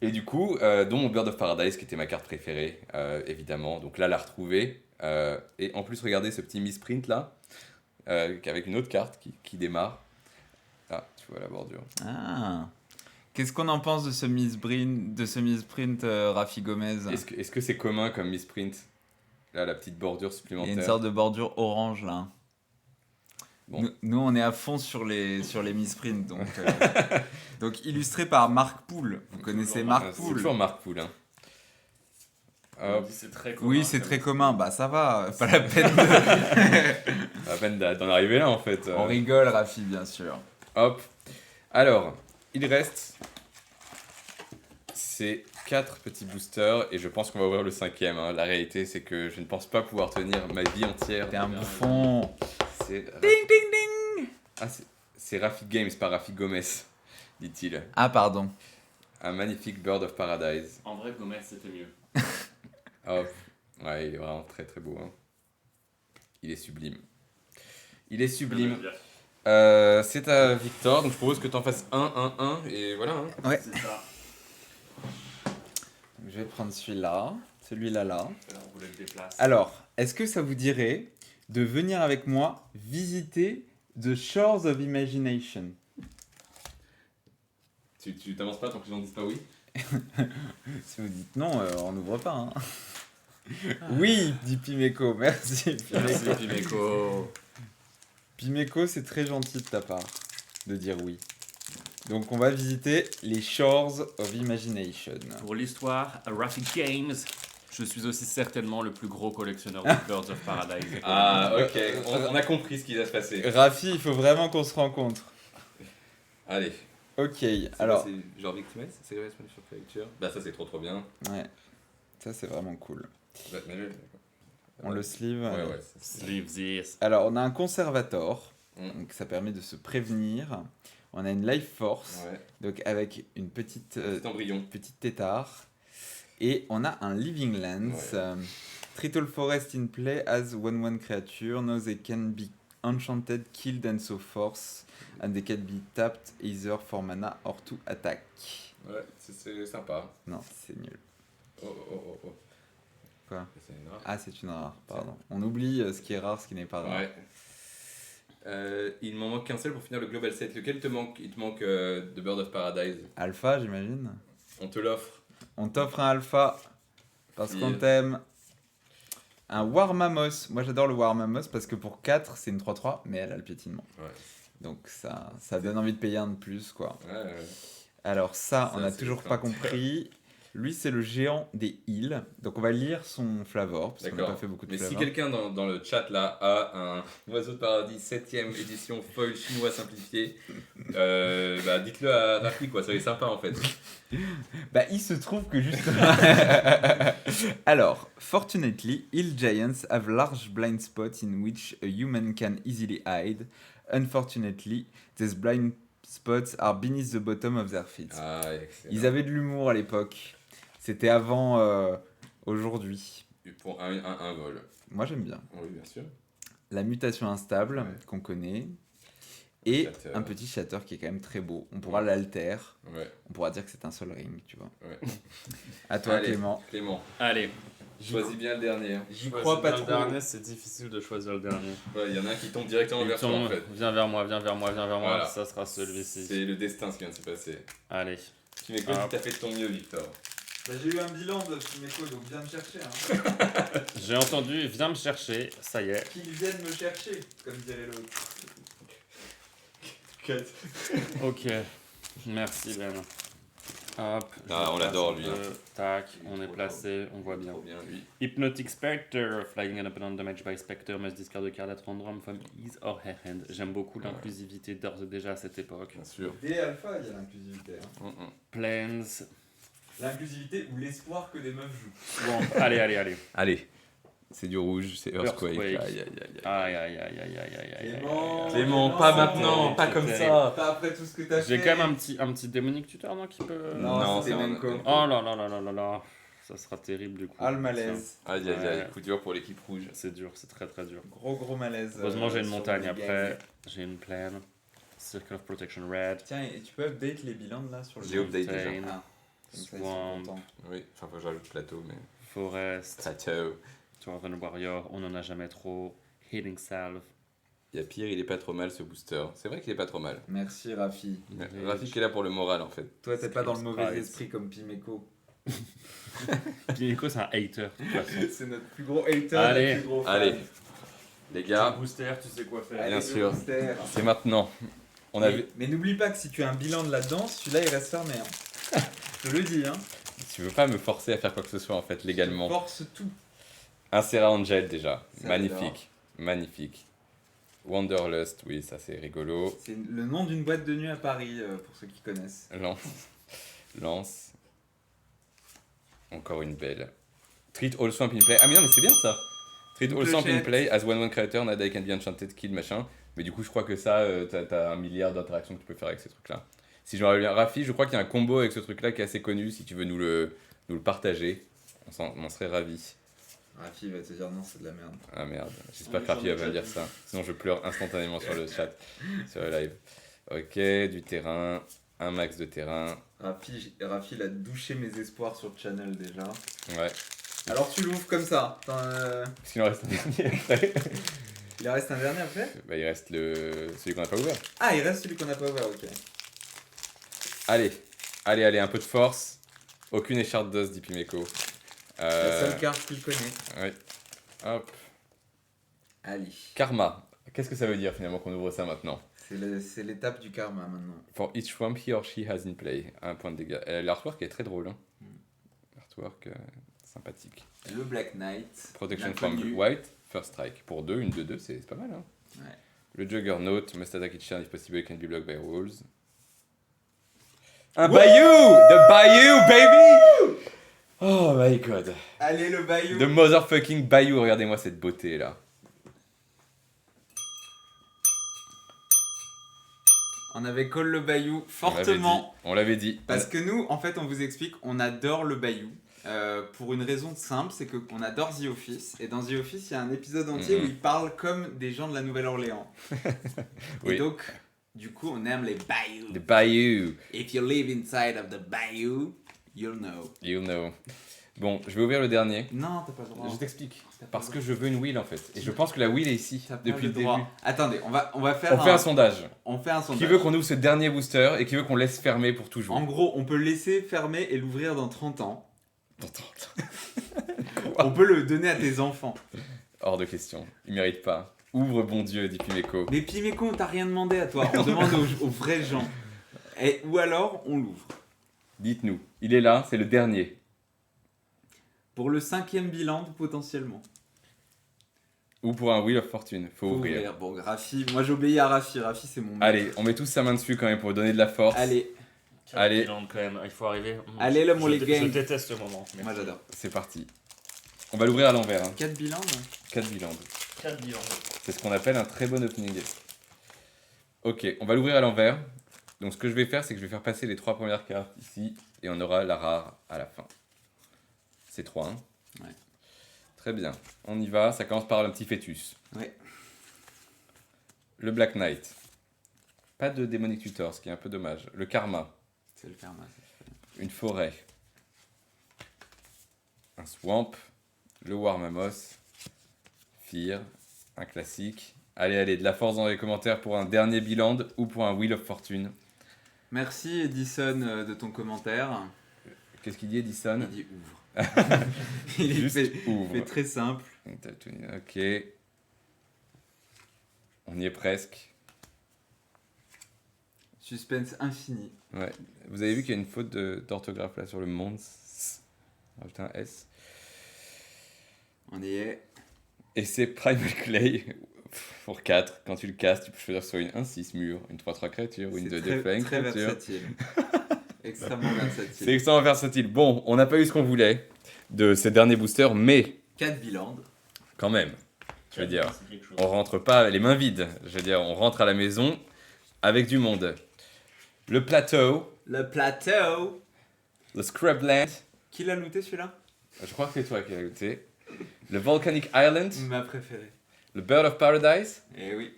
Et du coup, dont mon Bird of Paradise, qui était ma carte préférée, évidemment. Donc là, la retrouver. Et en plus, regardez ce petit misprint là, avec une autre carte qui démarre. Ah, tu vois la bordure. Ah. Qu'est-ce qu'on en pense de ce misprint, Rafi Gomez? Est-ce que c'est commun comme misprint? Là, la petite bordure Il y supplémentaire. a une sorte de bordure orange là. Bon. Nous, on est à fond sur les misprints. Donc illustré par Marc Poul. Vous connaissez toujours Marc Ah, c'est Poul? toujours Marc Poul. Hein. Hop, C'est très commun. Oui, c'est comme- très commun. Bah ça va, pas la peine. à peine d'en arriver là en fait. On rigole, Rafi, bien sûr. Hop. Alors, il reste ces 4 petits boosters et je pense qu'on va ouvrir le 5e. Hein. La réalité, c'est que je ne pense pas pouvoir tenir ma vie entière. T'es un bouffon. C'est Ding ding ding. ah, c'est Rafi Games, pas Rafi Gomez, dit-il. Ah pardon. Un magnifique Bird of Paradise. En vrai, Gomez, c'était mieux. Hop. Ouais, il est vraiment très très beau. Hein. Il est sublime. Il est sublime. C'est à Victor, donc je propose que tu en fasses 1 et voilà. Hein. Ouais. C'est ça. Je vais prendre celui-là là. On vous le déplace. Alors, est-ce que ça vous dirait de venir avec moi visiter The Shores of Imagination? Tu t'avances pas tant que les gens disent pas oui. Si vous dites non, on n'ouvre pas. Hein. Oui, dit Pimeko, merci. Merci Pimeco. Pimeko, c'est très gentil de ta part de dire oui. Donc on va visiter les Shores of Imagination. Pour l'histoire, à Rafi Games, je suis aussi certainement le plus gros collectionneur de Birds of Paradise. Ah ok, on a compris ce qui va se passer. Rafi, il faut vraiment qu'on se rencontre. Allez. Ok, alors... C'est genre Victimes, c'est le sur Collecture. Bah ça c'est trop bien. Ouais, ça c'est vraiment cool. Bah, On le sleeve. Ouais ouais. Sleeve this. Alors on a un conservator, Mm. donc ça permet de se prévenir. On a une life force, Ouais. donc avec une petite Petit embryon. petite tétard. Et on a un Living Lands. Ouais. Tritle Forest in play as 1/1 creature. Now they can be enchanted, killed and so forth. And they can be tapped either for mana or to attack. Ouais, c'est sympa. Non, c'est nul. Oh. Quoi? C'est une rare. Ah, c'est une rare, pardon. On oublie ce qui est rare, ce qui n'est pas rare. Ouais. Il m'en manque qu'un seul pour finir le Global Set. Lequel te manque? Il te manque The Bird of Paradise. Alpha, j'imagine. On te l'offre. On t'offre un alpha parce qu'on Pile. t'aime. Un Warmamos. Moi j'adore le Warmamos parce que pour 4 c'est une 3-3 mais elle a le piétinement. Ouais. Donc ça donne envie de payer un de plus quoi. Ouais. Alors ça on Ça, n'a c'est toujours le pas plan. compris. Lui c'est le géant des îles. Donc on va lire son flavor parce qu'on n'a D'accord. pas fait beaucoup de Mais si flavor. quelqu'un dans le chat là a un Oiseau de Paradis 7ème édition foil chinois simplifié, bah dites-le à Rafi quoi, ça va être sympa en fait. Bah il se trouve que justement... Alors, fortunately, hill giants have large blind spots in which a human can easily hide. Unfortunately, these blind spots are beneath the bottom of their feet. Ah, excellent. Ils avaient de l'humour à l'époque. C'était avant aujourd'hui. Pour un vol. Moi j'aime bien. Oui, bien sûr. La mutation instable Ouais. qu'on connaît. Et Shatter. un petit shatter qui est quand même très beau. On pourra l'alter. Ouais. On pourra dire que c'est un Sol Ring, tu vois. Ouais. À toi, Allez, Clément. Clément, Allez. choisis bien le dernier. J'y Choisis bien le dernier, c'est difficile de choisir le dernier. Ouais, il y en a un qui tombe directement Il vers toi en tombe, fait. viens vers moi, viens vers moi, viens vers moi, Voilà. ça sera celui-ci. C'est le destin ce qui vient de se passer. Allez. Pimeco, Ah. tu t'as fait de ton mieux, Victor. Bah, j'ai eu un bilan de Pimeco, donc viens me chercher. J'ai entendu, viens me chercher, ça y est. Qu'ils viennent me chercher, comme dirait l'autre. Ok, merci Ben. Hop. Ah, on je l'adore, passe lui, un hein. peu. Tac, on est Trop, placé, on voit bien. Trop bien, lui. Hypnotic Spectre, flying an opponent damaged by Spectre, must discard a card at random from his or her hand. J'aime beaucoup l'inclusivité d'ores et déjà à cette époque. Bien sûr. Dès Alpha, il y a l'inclusivité. Plains, L'inclusivité ou l'espoir que des meufs jouent. Swamp. Allez, allez, allez. Allez, c'est du rouge, c'est Earthquake. Earthquake. Aïe, aïe, aïe, aïe. Aïe, aïe, aïe, aïe, aïe, aïe, aïe, Clément. aïe. Clément, Non, pas c'est maintenant, terrible, pas c'est comme terrible. ça. Pas après tout ce que t'as fait. J'ai quand même un petit démonique tuteur, non, qui peut... Non, c'était c'est un- Menko. Oh là là là là là là. Ça sera terrible du coup. Ah, le malaise. Aïe, aïe, aïe, Ouais. coup dur pour l'équipe rouge. C'est dur, c'est très très dur. Gros malaise. Heureusement, j'ai une sur montagne le après. game. J'ai une plaine. Circle of Protection Red. Tiens, et tu peux update les bilans là sur le J'ai update déjà. Mountain, Ah, comme ça, ils sont Swamp, contents. Oui, enfin, faut que j'ajoute plateau, mais. Forest, Plateau. Dwarven Warrior, on en a jamais trop. Healing Salve. Il y a pire, il est pas trop mal ce booster. C'est vrai qu'il est pas trop mal. Merci Rafi. Mais Rage. Rafik est là pour le moral en fait. Toi, t'es pas dans le mauvais Sprite. esprit comme Pimeco. Pimeco, c'est un hater. de toute façon. C'est notre plus gros hater. Allez, notre plus gros fan. Allez, les gars, booster, tu sais quoi faire. Allez, bien le sûr. booster. c'est maintenant. On Mais- avait. Mais n'oublie pas que si tu as un bilan de là-dedans, celui-là il reste fermé. Hein. Je te le dis, hein. Tu veux pas me forcer à faire quoi que ce soit en fait légalement. Force tout. Un Serra Angel déjà. Ça, Magnifique. Magnifique. Wanderlust, oui, ça c'est rigolo. C'est le nom d'une boîte de nuit à Paris, pour ceux qui connaissent. Lance. Lance. Encore une belle. Treat all swamp in play. Ah mais non mais c'est bien ça. Treat Une all swamp in clochette. play as one creature, Nada can be enchanted, kill, machin. Mais du coup je crois que ça, t'as un milliard d'interactions que tu peux faire avec ces trucs là. Si je me rappelle bien, Rafi, je crois qu'il y a un combo avec ce truc là qui est assez connu. Si tu veux nous le partager, on en serait ravis. Rafi va te dire non, c'est de la merde. Ah merde, j'espère Oui, que Rafi sur va le me dire chat. ça. Sinon je pleure instantanément sur le chat, sur le live. Ok, du terrain, un max de terrain. Rafi il a douché mes espoirs sur le channel déjà. Ouais. Alors tu l'ouvres comme ça. Attends, Parce qu'il en reste un dernier après. il en reste un dernier après. Bah, il reste celui qu'on n'a pas ouvert. Ah, il reste celui qu'on n'a pas ouvert, ok. Allez, allez, un peu de force. Aucune écharpe d'os, dit Pimeco. La seule carte qu'il connaît. Ouais. Hop. Allez. Karma. Qu'est-ce que ça veut dire finalement qu'on ouvre ça maintenant? C'est l'étape du karma maintenant. For each swamp he or she has in play. Un point de dégâts. L'artwork est très drôle. Hein. L'artwork sympathique. Le Black Knight. Protection from l'inconnu. white. First strike. Pour 2, une 2-2, c'est pas mal. Hein. Ouais. Le Juggernaut. Must attack each turn if possible. It can be blocked by walls. Un Bayou! The Bayou, baby! Oh my god. Allez, le Bayou. The motherfucking Bayou, regardez-moi cette beauté là. On avait call le Bayou On l'avait fortement. dit, On l'avait dit. Parce que nous, en fait, on vous explique, on adore le Bayou. Pour une raison simple, c'est qu'on adore The Office. Et dans The Office, il y a un épisode entier où ils parlent comme des gens de la Nouvelle-Orléans. Oui. Et donc, du coup, on aime les Bayous. The Bayou, If you live inside of the Bayou, you'll know. you know. Bon, je vais ouvrir le dernier. Non, t'as pas le droit. Je t'explique. T'as pas Parce le que droit. je veux une wheel en fait. Et je pense que la wheel est ici, T'as pas depuis le droit. début. Attendez, on va faire On fait un sondage. on fait un sondage. Qui veut qu'on ouvre ce dernier booster et qui veut qu'on laisse fermer pour toujours? En gros, on peut le laisser fermer et l'ouvrir dans 30 ans. Attends. On peut le donner à tes enfants. Hors de question. Il mérite pas. Ouvre, bon Dieu, dit Pimeco. Mais Pimeco, on t'a rien demandé à toi. On demande aux vrais gens. Ou alors, on l'ouvre. Dites-nous. Il est là, c'est le dernier. Pour le 5e bilan, potentiellement. Ou pour un Wheel of Fortune. Faut Faut ouvrir. Bon, Rafi, moi j'obéis à Rafi. Rafi, c'est mon mec. Allez, on met tous sa main dessus quand même pour donner de la force. Allez, Allez. Quand même, il faut arriver. Allez, le Molly Je Gang. déteste ce moment. Moi j'adore. C'est parti. On va l'ouvrir à l'envers. Hein. 4 bilans 4 bilans. 4 bilans. C'est ce qu'on appelle un très bon opening. Ok, on va l'ouvrir à l'envers. Donc ce que je vais faire, c'est que je vais faire passer les 3 premières cartes ici et on aura la rare à la fin. C'est 3, hein? Ouais. Très bien. On y va. Ça commence par un petit fœtus. Ouais. Le Black Knight. Pas de Demonic Tutor, ce qui est un peu dommage. Le Karma, C'est le karma. une forêt, un Swamp, le Warmamos, Fear, un classique. Allez, de la force dans les commentaires pour un dernier Biland ou pour un Wheel of Fortune. Merci Edison de ton commentaire. Qu'est-ce qu'il dit, Edison? Il dit ouvre. Il Juste fait ouvre. très simple. Ok. On y est presque. Suspense infini. Ouais. Vous avez vu qu'il y a une faute d'orthographe là sur le monde. Rajouter un S. On y est. Et c'est Primal Clay pour 4. Quand tu le casses, tu peux choisir soit une 1-6 mur, une 3-3 créature ou une C'est 2-2 flying très créature. versatile. Extrêmement versatile. C'est extrêmement versatile. Bon, on n'a pas eu ce qu'on voulait de ces derniers boosters, mais 4 bilans. quand même, je veux dire, C'est quelque chose. on rentre pas les mains vides. Je veux dire, on rentre à la maison avec du monde. Le plateau, Le plateau. le Scrubland, Qui l'a looté celui-là? je crois que c'est toi qui l'as noté. Le Volcanic Island, Ma préférée. le Bird of Paradise Eh oui.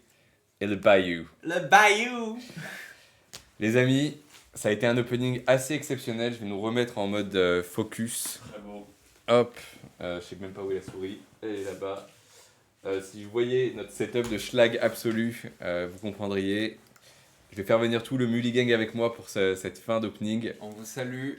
et le Bayou. Le bayou. Les amis, ça a été un opening assez exceptionnel. Je vais nous remettre en mode focus. Très beau. Hop, je sais même pas où est la souris. Elle est là-bas. Si vous voyez notre setup de schlag absolu, vous comprendriez. Je vais faire venir tout le Mulligang avec moi pour cette fin d'opening. On vous salue.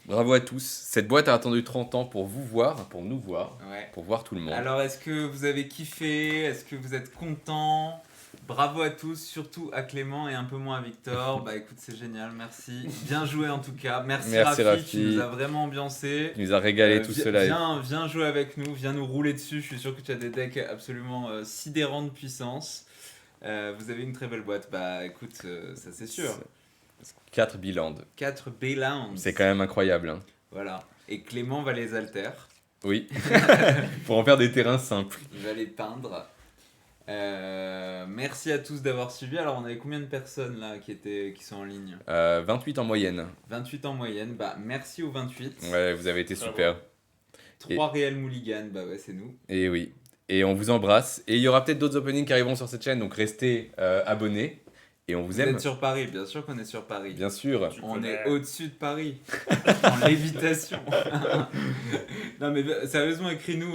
Bravo à tous. Cette boîte a attendu 30 ans pour vous voir, pour nous voir, Ouais. pour voir tout le monde. Alors, est-ce que vous avez kiffé? Est-ce que vous êtes contents? Bravo à tous, surtout à Clément et un peu moins à Victor. Bah écoute, c'est génial, merci. Bien joué en tout cas. Merci, Merci, Rafi, Rafi. tu nous as vraiment ambiancé. Tu nous as régalé tout ce live. Viens jouer avec nous, viens nous rouler dessus. Je suis sûr que tu as des decks absolument sidérants de puissance. Vous avez une très belle boîte. Bah écoute, ça c'est sûr. 4 bilans. 4 Baylands. C'est quand même incroyable. Hein. Voilà. Et Clément va les altères. Oui. Pour en faire des terrains simples. Il va les peindre. Merci à tous d'avoir suivi. Alors on avait combien de personnes là qui sont en ligne? 28 en moyenne. 28 en moyenne. Bah merci aux 28. Ouais, vous avez été Bravo. super. 3 réels mulligans. Bah ouais, c'est nous. Et oui. Et on vous embrasse. Et il y aura peut-être d'autres openings qui arriveront sur cette chaîne, donc restez abonnés. Et on vous Vous aime. êtes sur Paris, bien sûr qu'on est sur Paris. Bien sûr. Tu On connais. est au-dessus de Paris, en lévitation. Non mais sérieusement, écris-nous,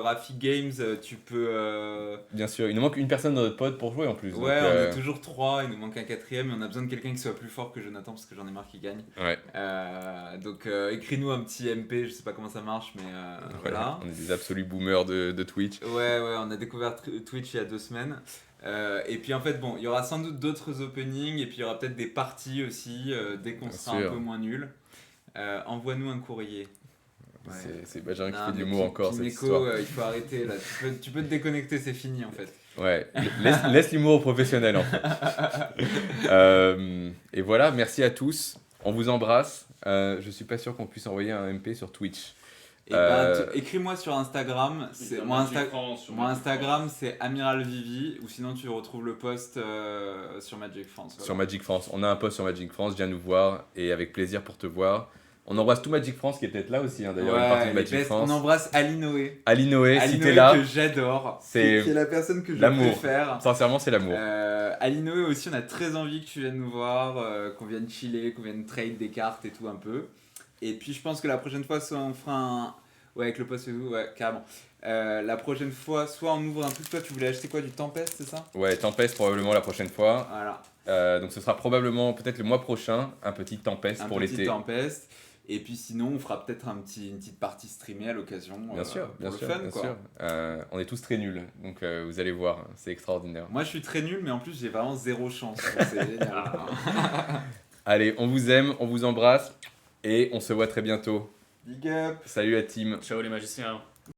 Rafi Games, tu peux... Bien sûr. Il nous manque une personne dans notre pod pour jouer en plus. Ouais, donc, on est toujours 3, il nous manque un 4ème, et on a besoin de quelqu'un qui soit plus fort que Jonathan, parce que j'en ai marre qu'il gagne. Ouais. Donc écris-nous un petit MP, je sais pas comment ça marche, mais voilà. On est des absolus boomers de Twitch. Ouais, on a découvert Twitch il y a 2 semaines. Et puis en fait, bon, il y aura sans doute d'autres openings, et puis il y aura peut-être des parties aussi, dès qu'on Bien sera sûr. un peu moins nul. Envoie-nous un courrier. Ouais. C'est Benjamin qui Non, fait de mais l'humour encore, cette Pimeko, histoire. il faut arrêter là. Tu peux te déconnecter, c'est fini en fait. Ouais, laisse l'humour aux professionnels en fait. Et voilà, merci à tous. On vous embrasse. Je suis pas sûr qu'on puisse envoyer un MP sur Twitch. Et ben, écris-moi sur Instagram. C'est Mon Magic Instagram, c'est Amiral Vivi. Ou sinon, tu retrouves le post sur Magic France. Voilà. Sur Magic France. On a un post sur Magic France, viens nous voir et avec plaisir pour te voir. On embrasse tout Magic France qui est peut-être là aussi, hein, d'ailleurs, une partie de les Magic best. France. On embrasse Ali Noé. Ali Noé, Ali si Noé t'es là, que j'adore. c'est qui est la personne que je l'amour. préfère. Sincèrement, c'est l'amour. Ali Noé aussi, on a très envie que tu viennes nous voir, qu'on vienne chiller, qu'on vienne trade des cartes et tout un peu. Et puis je pense que la prochaine fois, soit on fera un... Ouais, avec le post Facebook, ouais, carrément. La prochaine fois, soit on ouvre un truc, toi tu voulais acheter quoi, du Tempest, c'est ça? Ouais, Tempest probablement la prochaine fois. Voilà, Donc ce sera probablement peut-être le mois prochain, un petit Tempest un pour petit l'été. Tempest. Et puis sinon, on fera peut-être une petite partie streamée à l'occasion. Bien sûr, pour bien le sûr, fun, bien quoi. sûr. On est tous très nuls, donc vous allez voir, c'est extraordinaire. Moi je suis très nul, mais en plus j'ai vraiment zéro chance. Donc c'est génial. Allez, on vous aime, on vous embrasse et on se voit très bientôt. Big up! Salut la team. Ciao les magiciens.